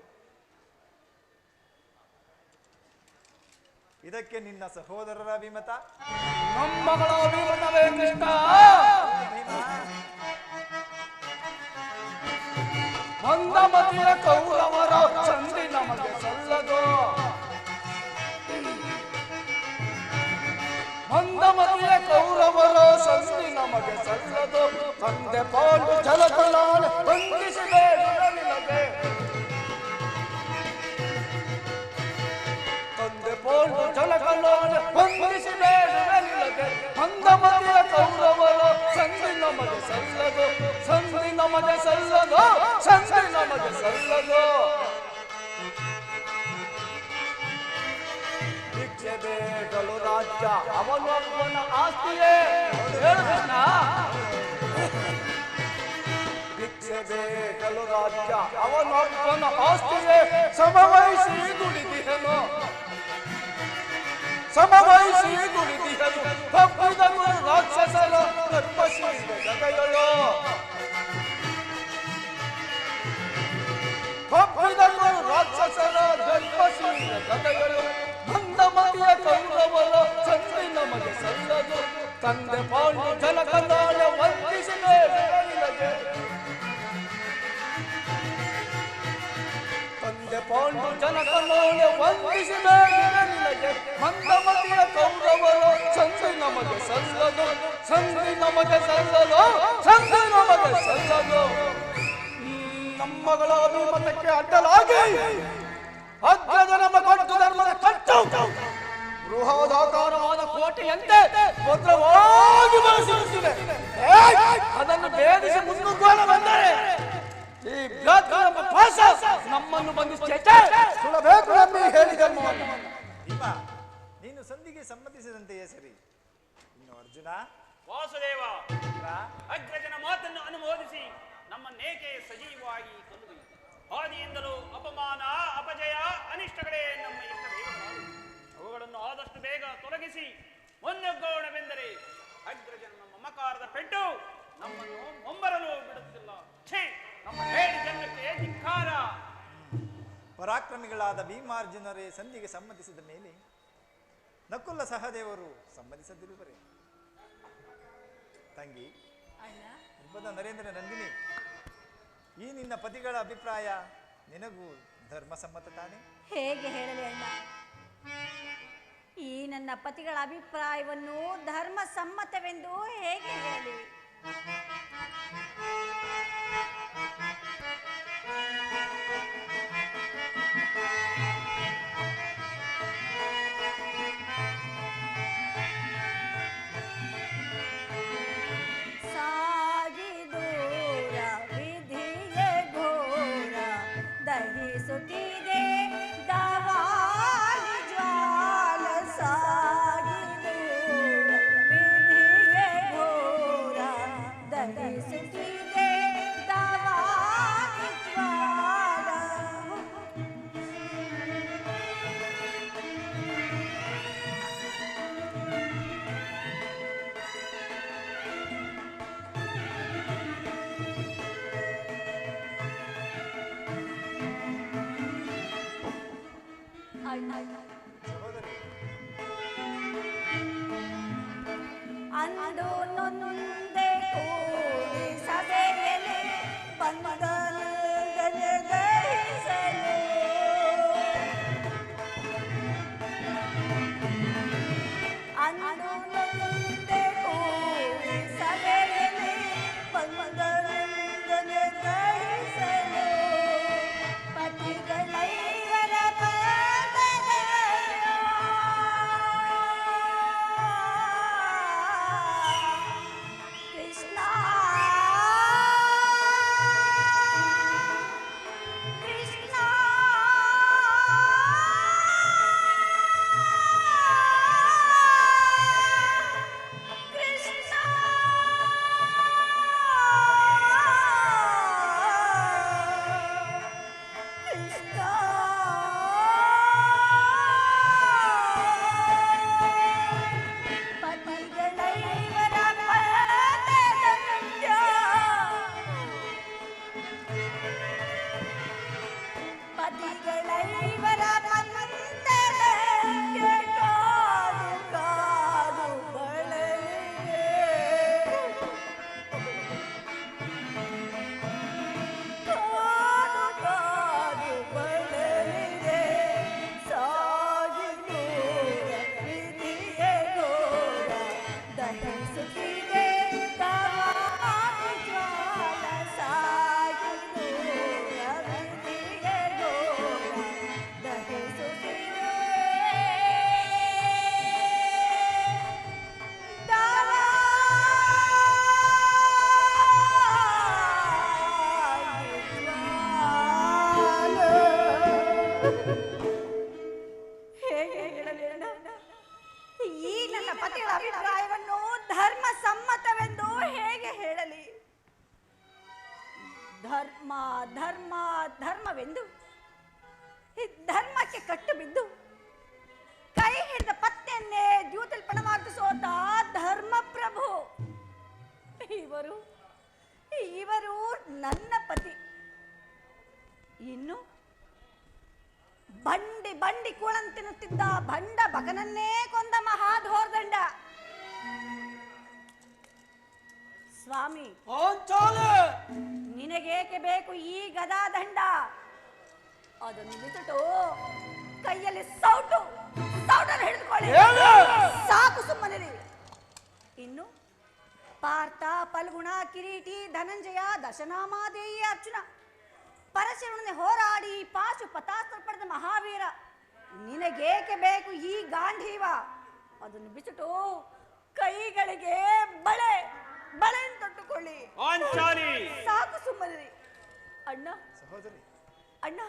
ಇದಕ್ಕೆ ನಿನ್ನ ಸಹೋದರರ ಅಭಿಮತ? ನಮ್ಮಗಳ ಅಭಿಮತವೇ ಕೃಷ್ಣ. ಮಂದಮತಿಯ ಕೌರವರ ಸಂಧಿ ನಮಗೆ ಸಲ್ಲದು. ಮಂದಮತಿಯ ಕೌರವರ ಸಂಧಿ ನಮಗೆ ಸಲ್ಲದು. ತಂದೆ ಪಾಂಡು ಜಲಕಲಾನ ಬಂಧಿಸಬೇಡ ನಿನಗೆ. ತಂದೆ ಪಾಂಡು ಜಲಕಲಾನ ಬಂಧಿಸಬೇಡ ನಿನಗೆ. ಮಂದಮತಿಯ ಕೌರವರ ಸಂಧಿ ನಮಗೆ ಸಲ್ಲದು. ಸಂಧಿ ನಮಗೆ ಸಲ್ಲದು. ಸಂಧಿ ನಮಗೆ ಸಲ್ಲದು. ಭಿಕ್ಷೆ ಬೇಡಲು ರಾಜ್ಯ ಅವನೊಬ್ಬನ ಆಸ್ತಿಯೇ. ಹೇಳುತ್ತೇನ? ಭಿಕ್ಷೆ ಬೇಡಲು ರಾಜ್ಯ ಅವನೊಬ್ಬನ ಆಸ್ತಿಯೇ. ಸಮವಹಿಸಿ ದುಡಿದಿಹನು, ಸಮವಹಿಸಿ ದುಡಿದಿಹನು. ತಪ್ಪಿದನು ರಾಕ್ಷಸರ ಗರ್ಭಶೀಲ ಜಗಗಳು. ತಪ್ಪಿದನು ರಾಕ್ಷಸರ ಗರ್ಭಶೀಲ ಜಗಗಳು. ಮಂದಮತಿಯ ಕೌರವರ ಸಂಧಿ ನಮಗೆ ಸಲ್ಲದು. ತಂದೆ ಪಾಂಡು ಜಲಕಲಾನ ವಂದಿಸಬೇಡ ನಿನಗೆ. ಜನಕನೋಳೆ ವಂದಿಸಿ ಬೇಡಿದ ನಿನಗೆ ಮಂದಮತಿಯ ಕೌರವರು ಸಂಧಿ ನಮಗೆ ಸಲ್ಲದು, ಸಂಧಿ ನಮಗೆ ಸಲ್ಲದು, ಸಂಧಿ ನಮಗೆ ಸಲ್ಲದು. ನಮ್ಮಗಳ ಅಭಿಮತಕ್ಕೆ ಅಡ್ಡಲಾಗಿ ಅಗ್ರಜನಮ ಕೊಟ್ಟು ಧರ್ಮದ ಕಟ್ಟು ಬೃಹದಾಕಾರವಾದ ಕೋಟೆಯಂತೆ ಭದ್ರವಾಗಿ ಬಳಸಿರುತ್ತಿದೆ. ಅದನ್ನು ಭೇದಿಸಿ ಮುನ್ನುಗ್ಗೋಣ ಬಂದರೆ ಈ ಪಾಶ ನಮ್ಮನ್ನು ಬಂಧಿಸಬೇಕು ಎಂಬ ಹೇಳಿದ ಭೀಮ, ನೀನು ಸಂಧಿಗೆ ಸಂಬಂಧಿಸಿದಂತೆಯೇ ಸರಿ. ಇನ್ನು ಅರ್ಜುನ ವಾಸುದೇವ, ಅಗ್ರಜನ ಮಾತನ್ನು ಅನುಮೋದಿಸಿ ನಮ್ಮನ್ನೇಕೆ ಸಜೀವವಾಗಿ ಕೊಲ್ಲುವುದು? ಆದಿಯಿಂದಲೂ ಅಪಮಾನ, ಅಪಜಯ, ಅನಿಷ್ಟಗಳೇ ನಮ್ಮ ಇಷ್ಟ ದೇವಗಳು. ಅವುಗಳನ್ನು ಆದಷ್ಟು ಬೇಗ ತೊಲಗಿಸಿ ಮುನ್ನುಗ್ಗೋಣವೆಂದರೆ ಅಗ್ರಜನ ಮಮಕಾರದ ಪೆಟ್ಟು ನಮ್ಮನ್ನು ಮೊಂಬರಲು ಬಿಡುತ್ತಿಲ್ಲ. ಛೇ, ನಮ್ಮ ಹೇಳಿ ಜನ್ಮಕ್ಕೆ ಧಿಕ್ಕಾರ. ಪರಾಕ್ರಮಿಗಳಾದ ಭೀಮಾರ್ಜುನರೇ ಸಂಧಿಗೆ ಸಂಬಂಧಿಸಿದ ಮೇಲೆ ನಕುಲ ಸಹದೇವರು ಸಂಬಂಧಿಸದಿರುವರೆ? ತಂಗಿ ಇಬ್ಬದ ನರೇಂದ್ರ ನಂದಿನಿ, ಈ ನಿನ್ನ ಪತಿಗಳ ಅಭಿಪ್ರಾಯ ನಿನಗೂ ಧರ್ಮಸಮ್ಮತ ತಾನೆ? ಹೇಗೆ ಹೇಳಲಿ ಅಣ್ಣ, ಈ ನನ್ನ ಪತಿಗಳ ಅಭಿಪ್ರಾಯವನ್ನು ಧರ್ಮಸಮ್ಮತವೆಂದು ಹೇಗೆ ಹೇಳಲಿ? ಸಾಗಿದೂರ ವಿಧಿಯೇ ಘೋರ ದಹಿಸುತ್ತಿದೆ ದವಾಲಿ ಜ್ವಾಲ. ಸಾಗಿದೂರ ವಿಧಿಯೇ ಘೋರ ದಹಿಸುತ್ತಿದೆ ದವಾಲಿ ಜ್ವಾಲ. ಸಹೋದರಿ, ಅಂದು ನೊಂದೆ ಕೂಡಿ ಸಭೆಯಲ್ಲಿ ಬಂದನೆ ದಹಿಸಲು. ಅಂದು ನೊಂದೆ ಕೂಡಿ ಸಭೆಯಲ್ಲಿ ಬಂದನೆ ದಹಿಸಲು. ಪತಿಗಳೈವರ ಕೃಷ್ಣ ಕೃಷ್ಣ ಕೃಷ್ಣ ಪತಿಗಳೈವರ ಪದದಂಡ್ಯ. ಪತಿಗಳೈವರ ಪದದಂಡ್ಯ ಕಾದು ಕಾದು ಬಳಲಿಗೆ. ಕಾದು ಕಾದು ಬಳಲಿಗೆ. ಸಾಗಿದೂರ ವಿಧಿಯೇ ಘೋರ ದಹಿಸುತ್ತಿದೆ ದವಾಲಿ ಜ್ವಾಲ. ಸಾಗಿದೂರ ವಿಧಿಯೇ ಘೋರ ದಹಿಸುತ್ತಿದೆ ದವಾಲಿ ಜ್ವಾಲ. ಹೇಗೆ ಹೇಳಲಿ ಅಣ್ಣ, ಈ ನನ್ನ ಪತಿಗಳ ಅಭಿಪ್ರಾಯವನ್ನು ಧರ್ಮ ಸಮ್ಮತವೆಂದು ಹೇಗೆ ಹೇಳಲಿ? ಧರ್ಮ ಧರ್ಮ ಧರ್ಮವೆಂದು ಈ ಧರ್ಮಕ್ಕೆ ಕಟ್ಟು ಬಿದ್ದು ಕೈ ಹಿಡಿದ ಪತ್ನಿಯನ್ನೇ ದ್ಯೂತಲ್ಪಣವಾಗಿ ಸೋತ ಧರ್ಮ ಪ್ರಭು ಇವರು ಇವರು ನನ್ನ ಪತಿ. ಇನ್ನು ಬಂಡಿ ಬಂಡಿ ಕೂಳಂತಿನ್ನುತ್ತಿದ್ದ ಭಂಡ ಬಕನನ್ನೇ ಕೊಂದ ಮಹಾಧೋರ್ದಂಡ. ಸ್ವಾಮಿ, ನಿನಗೇಕೆ ಬೇಕು ಈ ಗದಾದಂಡ? ಅದನ್ನು ಬಿಟ್ಟು ಕೈಯಲ್ಲಿ ಸೌಟನ್ನು ಹಿಡಿದುಕೊಳ್ಳಿ. ಸಾಕು, ಸುಮ್ಮನಿರಿ. ಇನ್ನು ಪಾರ್ಥ, ಫಲ್ಗುಣ, ಕಿರೀಟಿ, ಧನಂಜಯ, ದಶನಾಮಾದೇಯಿ, ಅರ್ಜುನ ಪರಶುರನೇ ಹೋರಾಡಿ ಪಾಶು ಪತಾಸ್ತ್ರ ಪಡೆದ ಮಹಾವೀರ, ನಿನಗೇಕೆ ಬೇಕು ಈ ಗಾಂಧೀವ? ಅದನ್ನು ಬಿಟ್ಟು ಕೈಗಳಿಗೆ ಬಳೆಯನ್ನು ತೊಟ್ಟುಕೊಳ್ಳಿ. ಸಾಕು, ಸುಮ್ಮನಿರಿ. ಅಣ್ಣ, ಸಹೋದರಿ, ಅಣ್ಣ,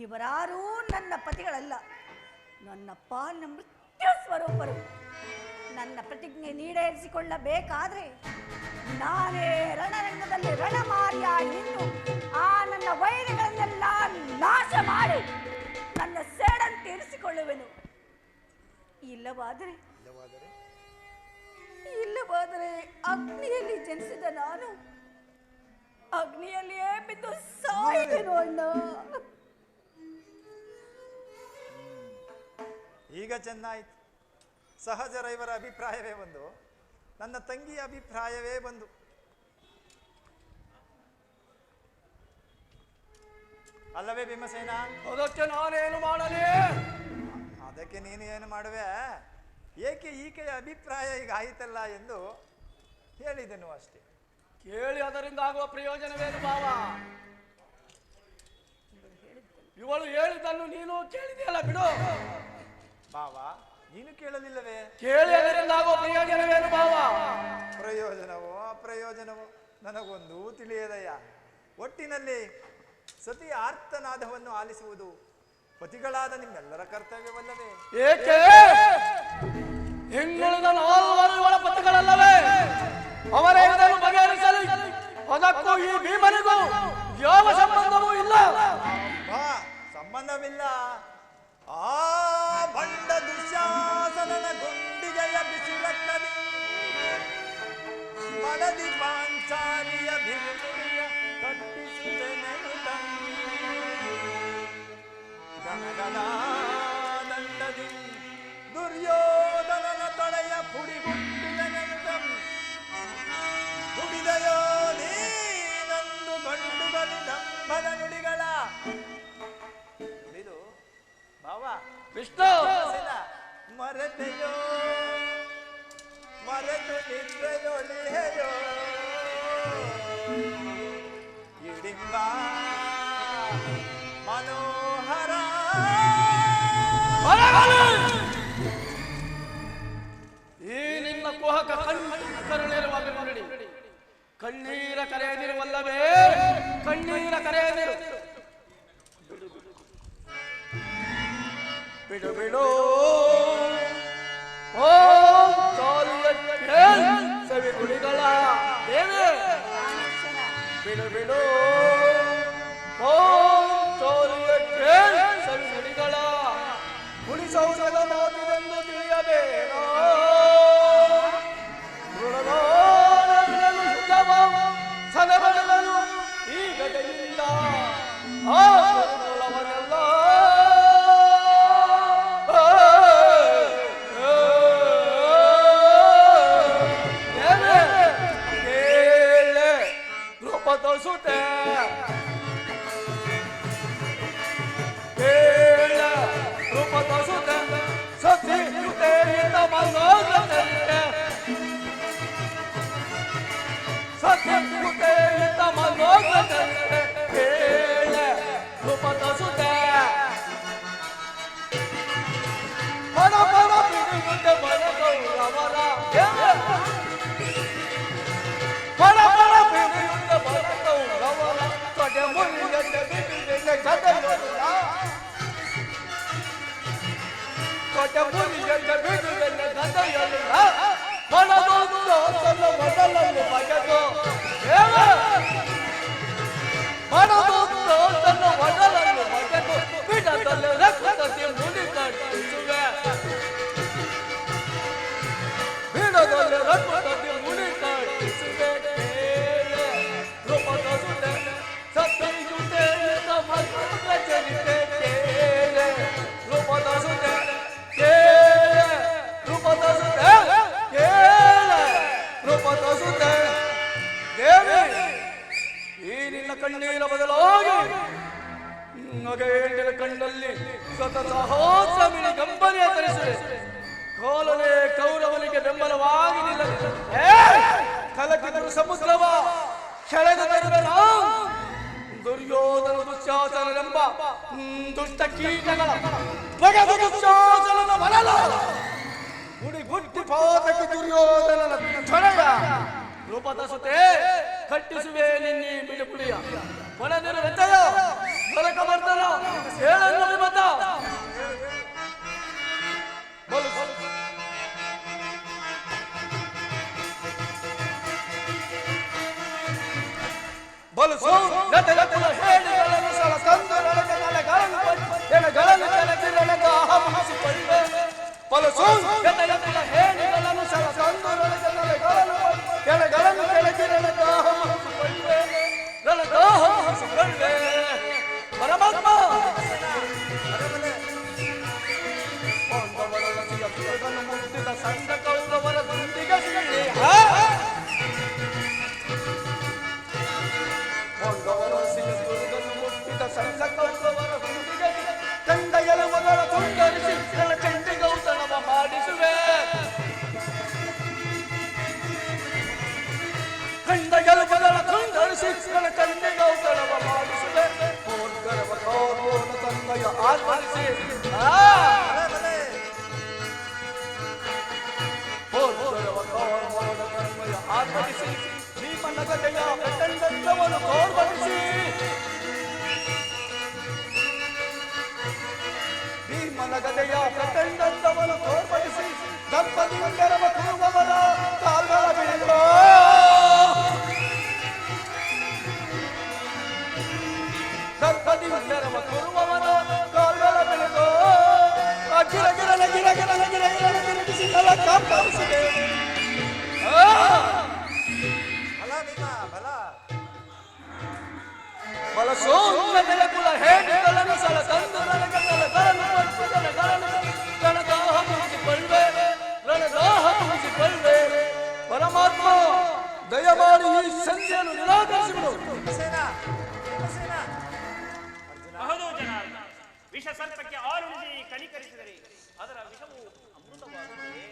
ಇವರಾರೂ ನನ್ನ ಪತಿಗಳಲ್ಲ, ನನ್ನ ಪಾಲಿನ ಮೃತ್ಯು ಸ್ವರೂಪರು. ನನ್ನ ಪ್ರತಿಜ್ಞೆ ಈಡೇರಿಸಿಕೊಳ್ಳಬೇಕಾದ್ರೆ ನಾನೇ ರಣರಂಗದಲ್ಲಿ ರಣಮಾರಿಯಾಗಿ ನಿಂತು ಆ ನನ್ನ ವೈರಿಗಳನ್ನೆಲ್ಲ ನಾಶ ಮಾಡಿ ನನ್ನ ಸೇಡನ್ನು ತೀರಿಸಿಕೊಳ್ಳುವೆನು. ಇಲ್ಲವಾದರೆ ಅಗ್ನಿಯಲ್ಲಿ ಜನಿಸಿದ ನಾನು ಅಗ್ನಿಯಲ್ಲಿಯೇ ಬಿದ್ದು ಸಾಯುವೆನು ಅಣ್ಣ. ಈಗ ಚೆನ್ನಾಯಿತು. ಸಹಜರ ಇವರ ಅಭಿಪ್ರಾಯವೇ ಒಂದು, ನನ್ನ ತಂಗಿಯ ಅಭಿಪ್ರಾಯವೇ ಒಂದು. ಅಲ್ಲವೇ ಭೀಮಸೇನ? ಅದಕ್ಕೆ ನಾನೇನು ಮಾಡಲಿ? ಅದಕ್ಕೆ ನೀನು ಏನು ಮಾಡುವೆ? ಏಕೆ ಈಕೆಯ ಅಭಿಪ್ರಾಯ ಈಗ ಆಯಿತಲ್ಲ ಎಂದು ಹೇಳಿದೆನು ಅಷ್ಟೇ. ಕೇಳಿ ಅದರಿಂದ ಆಗುವ ಪ್ರಯೋಜನವೇನು ಭಾವ? ಇವಳು ಹೇಳಿದ್ದನ್ನು ನೀನು ಕೇಳಿದೆಯಲ್ಲ, ಬಿಡು. ಭಾವ, ನೀನು ಕೇಳಲಿಲ್ಲವೇ? ಕೇಳಿ ಅದರಿಂದ ಆಗುವ ಪ್ರಯೋಜನವೇನು ಭಾವ? ಪ್ರಯೋಜನವೋ ಅಪ್ರಯೋಜನವೋ ನನಗೊಂದು ತಿಳಿಯದಯ್ಯ. ಒಟ್ಟಿನಲ್ಲಿ ಸತಿ ಆರ್ತನಾದವನ್ನು ಆಲಿಸುವುದು ಪತಿಗಳಾದ ನಿಮ್ಮೆಲ್ಲರ ಕರ್ತವ್ಯವಲ್ಲವೇ? ಏಕೆ ಹಿಂದುಳಿದ ನಾಲ್ವರ ಪತಿಗಳಲ್ಲವೇ? ಅವರೇ ಇದನ್ನು ಬಗೆಹರಿಸಲಿ. ಅದಕ್ಕೂ ಈ ಭೀಮನಿಗೂ ಯಾವ ಸಂಬಂಧವೂ ಇಲ್ಲ. ಸಂಬಂಧವಿಲ್ಲ. ಆ ಬಂಡ ದುಶ್ಯಾಸನನ ಗುಂಡಿಗೆಯ ಬಿಸಿಲಕ್ಕದಿ ಮಡದಿ ಪಾಂಚಾಲಿಯ ಭಿರುಳಿಯ ಕಟ್ಟಿಸುತ್ತೇನೆನು ದಂಡದಿ ದುರ್ಯೋಧನನ ತೊಳೆಯ ಪುಡಿಗುಟ್ಟಿದನೆನುತಂ ನುಡಿದಯೋ ನೀನಂದು ಗಂಡುಗಳು ನಂಬದ ನುಡಿಗಳ ನುಡಿದು ಭಾವ ವಿಷ್ಣು ಮರೆತೆಯೋ ಮರೆತು ನಿದ್ರೆಯೊಳಿಯೋ ಇಡಿಂಬ ಮನೋಹರ. ಈ ನಿನ್ನ ಕುಹಕ ಕರುಳಿರುವ ನೋಡಿ, ಕಣ್ಣೀರ ಕರೆಯದಿರುವಲ್ಲವೇ? ಕಣ್ಣೀರ ಕರೆಯದಿರು. ಬಿಡು ಬಿಡು ಓ ಸವಿ ಗುಡಿಗಳ ದೇವಿ, ಬಿಡು ಬಿಡು ಓ ಸವಿ ಗುಡಿಗಳ ಗುಡಿಸೌಧದ ಮಾತಿದೆಂದು ತಿಳಿಯಬೇಡ. ಸದಬಡಲು ಈ ಗದೆಯಿಂದ ಆ ಮೂಲವನ್ನೆಲ್ಲ ತೋರಿಸುತ್ತೆ. ರೂಪ ತೋರಿಸುತ್ತೆ. ಸತ್ಯುತೆ ಮನೋಗತೆ ಸತ್ಯುತೆ ಮನೋಗತೆ ರೂಪ ತೋರಿಸುತ್ತೆ. ಪರ ಪರ ಬಿಡುತ್ತೆ ಮನಗೌರವರ ಪರ ಪರ ಬಿಡುತ್ತೆ ಮನಗೌರವರ ತೊಡೆ ಮುರಿಯಂತೆ ಬಿಡುತ್ತೆ ಗದೆಯೊಲ್ಲ ತೊಡೆ ಮುರಿಯಂತೆ ಬಿಡುತ್ತೆ ಗದೆಯೊಲ್ಲ ಮನದೊಂದು ತನ್ನ ಮೊದಲನ್ನು ಬಗೆದು ಮನದೊಂದು ತನ್ನ ಮೊದಲನ್ನು ಬಗೆದು ಬಿಡದಲ್ಲಿ ರಕ್ತಕ್ಕೆ ಮುಡಿ ಕಟ್ಟಿಸುವೆ ಬಿಡದಲ್ಲಿ ರಕ್ತಕ್ಕೆ ಮುಡಿ ಕಟ್ಟಿಸುವೆ ರೂಪದ ಸುತೆ ಸತ್ಯುತೆ ಮನದ ಚರಿತೆ ರೂಪದ ಸುತೆ ರೂಪದ ಸುತೆ ರೂಪದ ಸುತೆ ದೇವಿ ಈ ನಿನ್ನ ಕಣ್ಣೀರ ಬದಲಾಗಿ ಕಂಡಲ್ಲಿ ಸ್ವತಃ ಸಹಸ್ರಮಿಳಿ ಗಂಬನಿಯ ತರಿಸುವೆ. ಕೋಲನೆ ಕೌರವನಿಗೆ ಬೆಂಬಲವಾಗಿ ನಿಲ್ಲಲಿಲ್ಲ. ಕಲಕಿದರು ಸಮುದ್ರವ ಕೆಳಗೆ ತರುವೆನ. ದುರ್ಯೋಧನ ದುಶ್ಯಾಸನರೆಂಬ ದುಷ್ಟ ಕೀಟಗಳ ಬಗೆದು ದುಶ್ಯಾಸನನ ಮನಲ ಗುಡಿ ಗುಟ್ಟಿ ಪಾತಕ್ಕೆ ದುರ್ಯೋಧನನ ತೊಳೆಯ ರೂಪದ ಸುತೆ ಕಟ್ಟಿಸುವೆ ನಿನ್ನಿ ಬಿಡುಪುಳಿಯ ಮನದಿರು ವ್ಯತ್ಯಯ ನರಕ ಬರ್ದನ ಹೇಳನ್ನು ವಿಮತ ಬಲು ಬಲು ಸೌಲತೆಗಳ ಹೇಳಿಗಳನ್ನು ಸಲ ತಂದು ನನಗೆ ನನಗಳನ್ನು ಎಣಗಳನ್ನು ಕೆಳಗೆ ನನಗೆ ಆಹ್ವಾನಿಸಿಕೊಳ್ಳುವೆ. ಬಲು ಸೌಲತೆಗಳ ಹೇಳಿಗಳನ್ನು ಸಲ ತಂದು ನನಗೆ ನನಗಳನ್ನು ಎಣಗಳನ್ನು ಕೆಳಗೆ ನನಗೆ ಆಹ್ವಾನಿಸಿಕೊಳ್ಳುವೆ. ನನಗೆ ಆಹ್ವಾನಿಸಿಕೊಳ್ಳುವೆ ಪರಮಾತ್ಮ. ಮುಟ್ಟಿದ ಸಂಘ ಕೌರವರ ದುಂಡಿಗೆ ಮುಟ್ಟಿದ ಸಂಘ ಕೌರವರ ಹುಡುಗಿಗೆ ಕಂಡ ಎಲುಬುಗಳ ತುಂಡರಿಸಿ ನನ್ನ ಚಂಡಿಗೌತಣವ ಮಾಡಿಸುವೆ. ಕಂಡ ಎಲುಬುಗಳ ತುಂಡರಿಸಿ ನನ್ನ ಚಂಡಿಗೌತಣವ ಮಾಡಿಸುವೆ. ಪೂರ್ಗರವ ಕೌರವನ ತಂದೆಯ ಆಹ್ವಾನಿಸಿ ಪೂರ್ಗರವ ಕೌರವನ ತಂದೆಯ ಆಹ್ವಾನಿಸಿ ಭೀಮನಗದೆಯ ಪ್ರಚಂಡವನ್ನು ತೋರ್ಪಡಿಸಿ ಭೀಮನಗದೆಯ ಪ್ರಚಂಡವನ್ನು ತೋರ್ಪಡಿಸಿ ದಂಪತಿಯರ ಕುರುಬವರ ಕಾಲ್ಗಳ ಬಿಡುವ ದಂಪತಿಯರ ಕುರುಬವರ ಕಾಲ್ಗಳ ಬಿಡುವ ಗಿರ ಗಿರ ಗಿರ ಗಿರ ಗಿರ ಗಿರ ಗಿರಿಸಿ ಎಲ್ಲ ಕಾಪಾಡಿಸಿದೆ. ಬಲ ಸೋಂಗನೆಯ ಕುಲ ಹೇಡಿಗಳನ್ನು ಸಲ ತಂದು ರಣಗಳನ್ನು ರಣದಾಹಿಸಿಕೊಳ್ಳುವೆ. ಪರಮಾತ್ಮ ದಯಮಾಡಿ ಈ ಸಂಧಿಯನ್ನು ನಿರಾಕರಿಸಿಬಿಡು. ಹೌದು ಜನಾರ್ದನ, ವಿಷ ಸರ್ಪಕ್ಕೆ ಆರುಣಿಸಿ ಕನಿಕರಿಸಿದರೆ ಅದರ ವಿಷವು ಅಮೃತವಾಗುತ್ತದೆ.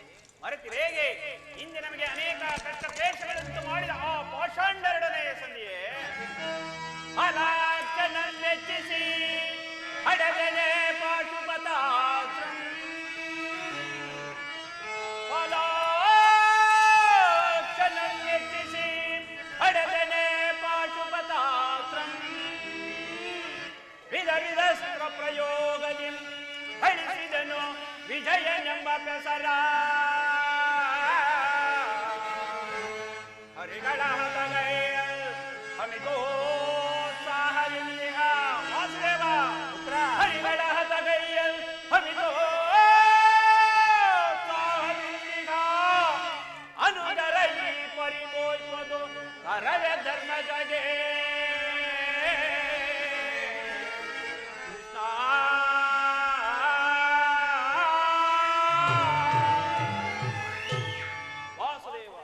ಮರೆತಿರೇಗೆ ಹಿಂದೆ ನಮಗೆ ಅನೇಕ ಕಷ್ಟ ಕ್ಲೇಶಗಳಂತೂ ಮಾಡಿದ ಆ ಪಾಷಾಂಡರೊಡನೆ ಸಂಧಿಯೇ ಅಲಾಕ್ಷನೆಚ್ಚಿಸಿ ಅಡಗನೆ ಪಾಶುಪತಾಸ್ತ್ರಂ ಅಲಾಕ್ಷನೆಚ್ಚಿಸಿ ಅಡಗನೆ ಪಾಶುಪತಾಸ್ತ್ರಂ ವಿಧ ವಿಧಸ್ತ್ರ ಪ್ರಯೋಗದಿ ಅಳಿಸಿದನು ವಿಜಯನೆಂಬ ಪೆಸರ ಹರಿಗಳ ಹದಗೈಯ ಹಮಿಗೋ ಹರಿಗಳ ಹದಗೈಯಲ್ ಹಮಿಗೋ ಸಾಹಲಿಂಗ ಅನುದರೈ ಪರಿಮೋಲ್ಪದು ಹರವೆ ಧರ್ಮ ಜಗೆ ವಾಸುದೇವ,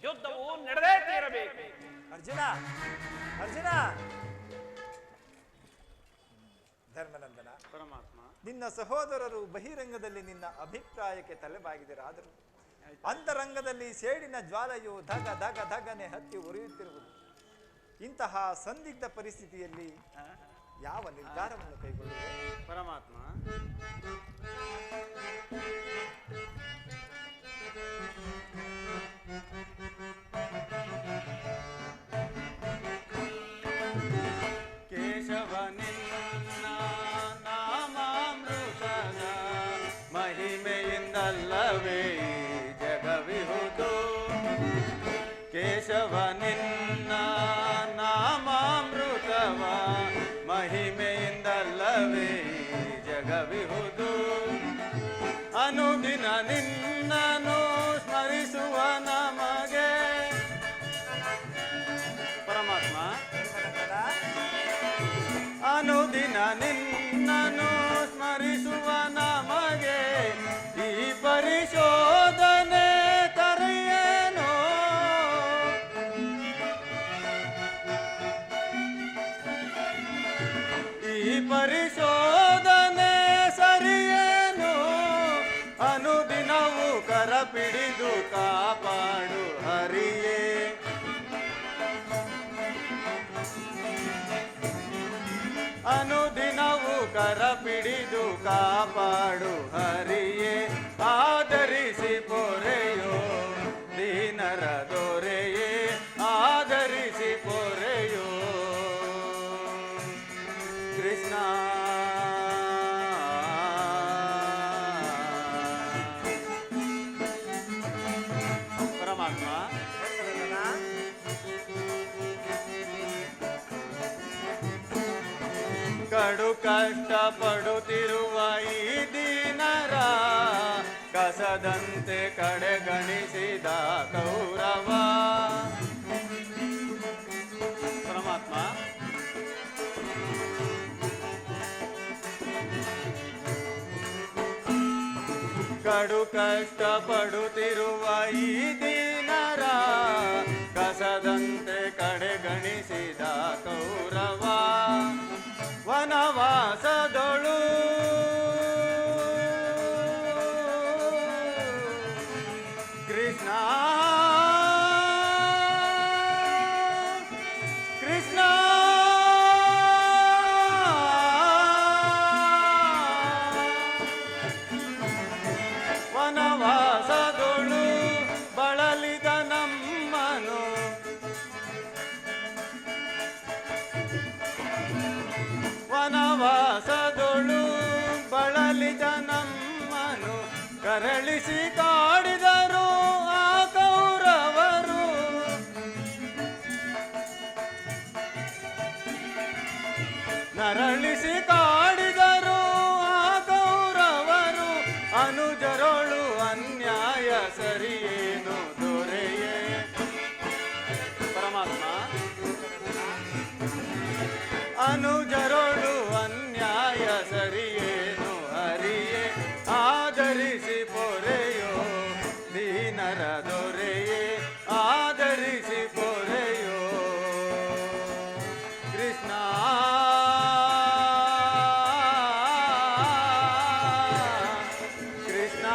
ಯುದ್ಧವು ನಡೆದೇ ತೀರಬೇಕು. ಅರ್ಜುನ ಅರ್ಜುನ ಧರ್ಮನಂದನ, ಪರಮಾತ್ಮ ನಿನ್ನ ಸಹೋದರರು ಬಹಿರಂಗದಲ್ಲಿ ನಿನ್ನ ಅಭಿಪ್ರಾಯಕ್ಕೆ ತಲೆಬಾಗಿದರಾದರು ಅಂತರಂಗದಲ್ಲಿ ಸೇಡಿನ ಜ್ವಾಲೆಯು ಧಗ ಧಗ ಧಗನೆ ಹತ್ತಿ ಉರಿಯುತ್ತಿರುವುದು. ಇಂತಹ ಸಂದಿಗ್ಧ ಪರಿಸ್ಥಿತಿಯಲ್ಲಿ ಯಾವ ನಿರ್ಧಾರವನ್ನು ಕೈಗೊಳ್ಳುವೆ? ಪರಮಾತ್ಮ ಕೇಶವ ನಿನ್ನ ನಾಮಾಮೃತದ ಮಹಿಮೆಯಿಂದಲ್ಲವೇ ಜಗವಿಹುದು. ಕೇಶವ ನಿನ್ನ ನಾಮಾಮೃತವ ಮಹಿಮೆಯಿಂದಲ್ಲವೇ ಜಗವಿಹುದು. ಅನುದಿನ ನಿನ್ನನು ಸ್ಮರಿಸುವ ನಮಗೆ ಪರಮಾತ್ಮ ಅನುದಿನ ನಿನ್ನನು ಸ್ಮರಿಸುವ ನಮಗೆ ಈ ಪರಿಶೋಧನೆ ತರೆಯೇನೋ. ಈ ಪರಿಶೋಧನೆ ಹರಿಯೇ ಅನುದಿನವೂ ಕರ ಪಿಡಿದು ಕಾಪಾಡು ಹರಿಯೇ ಆದರಿಸಿ ಪೊರೆಯೋ ದೀನರ ದೊರೆಯೇ ಆದರಿಸಿ ಪೊರೆಯೋ ಕೃಷ್ಣ ಪರಮಾತ್ಮ ಕಡು ಕಷ್ಟ ಪಡುತ್ತಿರುವ ಈ ದೀನರ ಕಸದಂತೆ ಕಡೆಗಣಿಸಿದ ಕೌರವ ಪರಮಾತ್ಮ ಕಡು ಕಷ್ಟ ಪಡುತ್ತಿರುವ ಈ ದೀನರ ಕಸದಂತೆ ಕಡೆಗಣಿಸಿದ ಕೌರವ ವನವಾಸದೊಳು ಕೃಷ್ಣ ಕೃಷ್ಣ ವನವಾಸದೊಳು ಬಳಲಿದ ನಮ್ಮನು ವನವಾಸದೊಳು ಬಳಲಿದ ನಮ್ಮನು ಕರಳಿಸಿ ಕಾಡಿದರು ಆ ಕೌರವರು ನರಳಿಸಿ ಕಾಡಿದರು ಆ ಕೌರವರು ಅನುಜರೊಳು ಅನ್ಯಾಯ ಸರಿಯೇನು ದೊರೆಯೇ ಪರಮಾತ್ಮ ಅನುಜರೊಳು ಅನ್ಯಾಯ ಸರಿಯೇನು ಹರಿಯೇ ಆದರಿಸಿ ಪೊರೆಯೋ ದೀನರ ದೊರೆಯೇ ಆದರಿಸಿ ಪೊರೆಯೋ ಕೃಷ್ಣ ಕೃಷ್ಣ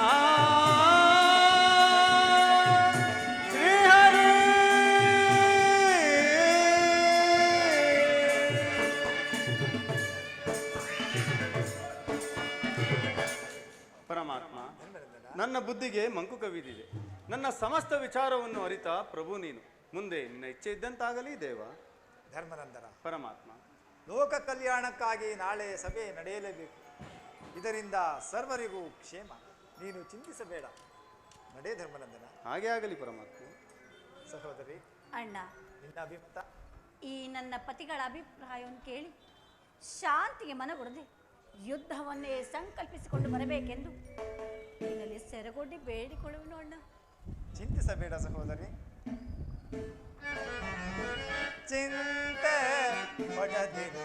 ಶ್ರೀಹರಿ ಪರಮಾತ್ಮ ನನ್ನ ಬುದ್ಧಿಗೆ ಮಂಕು ಕವಿದಿದೆ. ನನ್ನ ಸಮಸ್ತ ವಿಚಾರವನ್ನು ಅರಿತ ಪ್ರಭು ನೀನು. ಮುಂದೆ ನಿನ್ನ ಇಚ್ಛೆ ಇದ್ದಂತಾಗಲಿ ದೇವ. ಧರ್ಮನಂದನ ಪರಮಾತ್ಮ ಲೋಕ ಕಲ್ಯಾಣಕ್ಕಾಗಿ ನಾಳೆ ಸಭೆ ನಡೆಯಲೇಬೇಕು. ಇದರಿಂದ ಸರ್ವರಿಗೂ ಕ್ಷೇಮ. ನೀನು ಚಿಂತಿಸಬೇಡ. ನಡೆ ಧರ್ಮನಂದನ. ಹಾಗೆ ಆಗಲಿ ಪರಮಾತ್ಮ. ಸಹೋದರಿ ಅಣ್ಣ, ನಿನ್ನ ಅಭಿಮತ? ಈ ನನ್ನ ಪತಿಗಳ ಅಭಿಪ್ರಾಯವನ್ನು ಕೇಳಿ ಶಾಂತಿಗೆ ಮನಗೊಡದೆ ಯುದ್ಧವನ್ನೇ ಸಂಕಲ್ಪಿಸಿಕೊಂಡು ಬರಬೇಕೆಂದು ನಿನ್ನಲ್ಲಿ ಸೆರಗೊಡ್ಡಿ ಬೇಡಿಕೊಳ್ಳುವನು ಅಣ್ಣ. ಚಿಂತಿಸಬೇಡ ಸಹೋದರಿ. ಚಿಂತೆ ಪಡದಿರು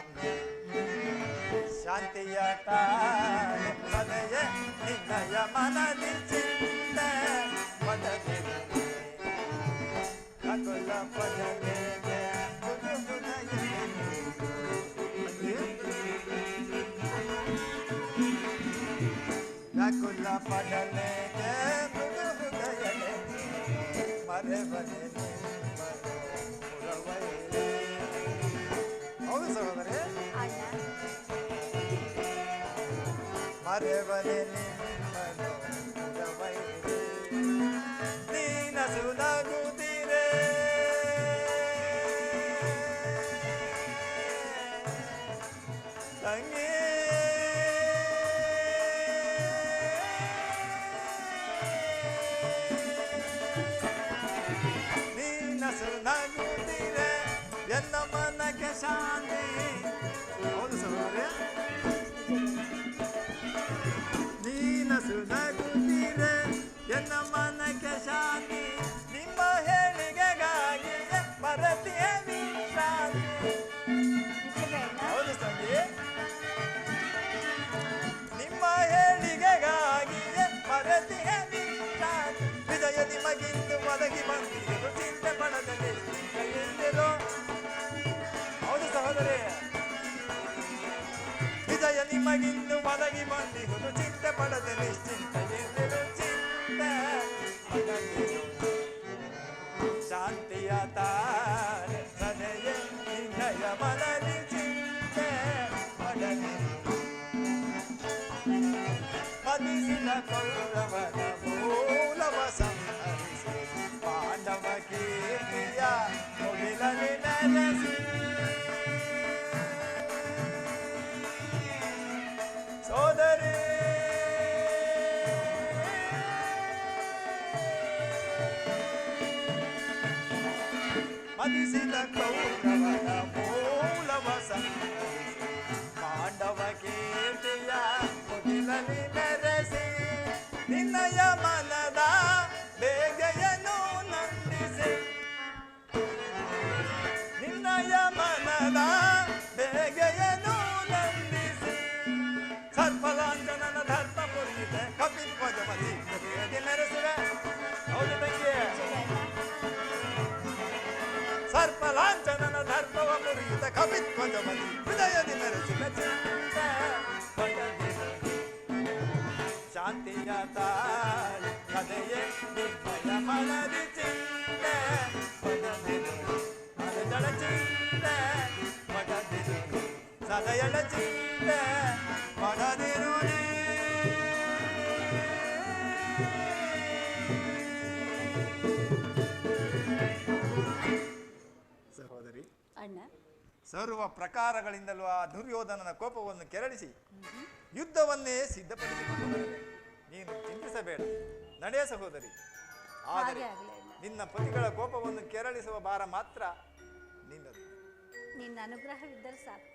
ಶಾಂತಿಯ ತಾಳೆಯ ನಿನ್ನಯ ಮನದಿ ಚಿಂತೆ ಪಡದಿರು ಕಕುಲ ಪಡಲೇಗೆ ಕಕುಲ ಪಡಲೇಗೆ ಹೃದಯಲೆ ಮರೆ ಬನೆ ಹೌದು ಸಹೋದರಿ. ಅಣ್ಣ, ಮರೆವನೆ ನಿಮ್ಮನು ಮುರವೈರೆ ನೀನಸು ನಗುತ್ತಿರೆ ತಂಗಿ ನೀನಸು ನಗುತ್ತಿರೆ ಎನ್ನ ಮನಕ್ಕೆ ಶಾಂತಿ. ಹೌದು ಸಹೋದರಿ. ನೀನಸು ನಗುತ್ತೀರೆ ಎನ್ನ ಮನಕ್ಕೆ ಶಾಂತಿ. ನಿಮ್ಮ ಹೇಳಿಗೆಗಾಗಿ ಮರತಿಯ ವಿಶ್ರಾಂತಿ. ನಿಜವೇ ಅಣ್ಣ? ಹೌದು ತಂಗಿ. ನಿಮ್ಮ ಹೇಳಿಗೆಗಾಗಿ ಮರತಿಯ ವಿಶ್ರಾಂತಿ. ವಿಜಯ ನಿಮಗಿಂದು ಒದಗಿ ಬಂದಿರು ಚಿಂತೆ ಪಡದಲ್ಲಿ ಎಂದಿರು. ಹೌದು ಸಹೋದರಿ. ವಿಜಯ ನಿಮಗಿಂದು ಒದಗಿ ಬಂದಿರುವುದು ಚಿಂತೆ ಪಡದೆ ನಿಶ್ಚಿಂತ ಎಂದಿರು ಚಿಂತೆ ಶಾಂತಿಯ ತಾಳೆ ಸದೆಯೇ ನಿನ್ನಯ ಮನದಿ ಚಿಂತೆ ಒಡನೆ ಮದಿಸಿದ ಕೌರವನ ಮೂಲವ ಸಂಹರಿಸಿ ಪಾಂಡವ ಕೀರ್ತಿಯ ಮುಗಿಲಲ್ಲಿ ನೆಲೆಸಿ ಸೋದರಿ ಮದಿಸಿದ ಕೌರವನ ಮೂಲವ ಸಂಹರಿಸಿ ಪಾಂಡವ ಕೀರ್ತಿಯ ಮುಗಿಲಲ್ಲಿ ನೆಲೆಸಿ ನಿನ್ನಯ ಮನದ ಬೇಗೆಯನ್ನು ನಂದಿಸಿ ನಿನ್ನಯ ಮನದ ಬೇಗೆಯನ್ನು ನಂದಿಸಿ ಸರ್ಪಲಾಂಜನನ ಧರ್ಮ ಪುರಿತ ಕಪಿಧ್ವಜಮತಿ ಹೃದಯದಿ ಮೆರೆಸುವೆ. ಹೌದು ತಂಗಿ, ಸರ್ಪಲಾಂಜನನ ಧರ್ಮವ ಮುರಿಯುತ್ತ ಕಪಿಧ್ವಜಮತಿ ಹೃದಯದಿ ಮೆರೆಸುವೆ. ಚಿಂತೆ ಪಡದಿರಲಿ ಶಾಂತಿಯ ತಾಳಿ ಕದೆಯೇ ನಿನ್ನಯ ಮನದಿ ಚಿಂತೆ ಪಡದಿರಲಿ ಮನದಳ ಚಿಂತೆ ಪಡದಿರಲಿ ಸದಯಳ ಚಿಂತೆ ಪಡದಿರುಳಿ. ಸಹೋದರಿ, ಅಣ್ಣ, ಸರ್ವ ಪ್ರಕಾರಗಳಿಂದಲೂ ಆ ದುರ್ಯೋಧನನ ಕೋಪವನ್ನು ಕೆರಳಿಸಿ ಯುದ್ಧವನ್ನೇ ಸಿದ್ಧಪಡಿಸಿಕೊಂಡು ಬರಬೇಕು. ನೀನು ಚಿಂತಿಸಬೇಡ, ನಡೆಯ ಸಹೋದರಿ. ಆದರೆ ಹಾಗೆ ಆಗಲಿ ಅಣ್ಣ. ನಿನ್ನ ಪತಿಗಳ ಕೋಪವನ್ನು ಕೆರಳಿಸುವ ಭಾರ ಮಾತ್ರ ನಿನ್ನದು. ನಿನ್ನ ಅನುಗ್ರಹವಿದ್ದರೆ ಸಾಕು.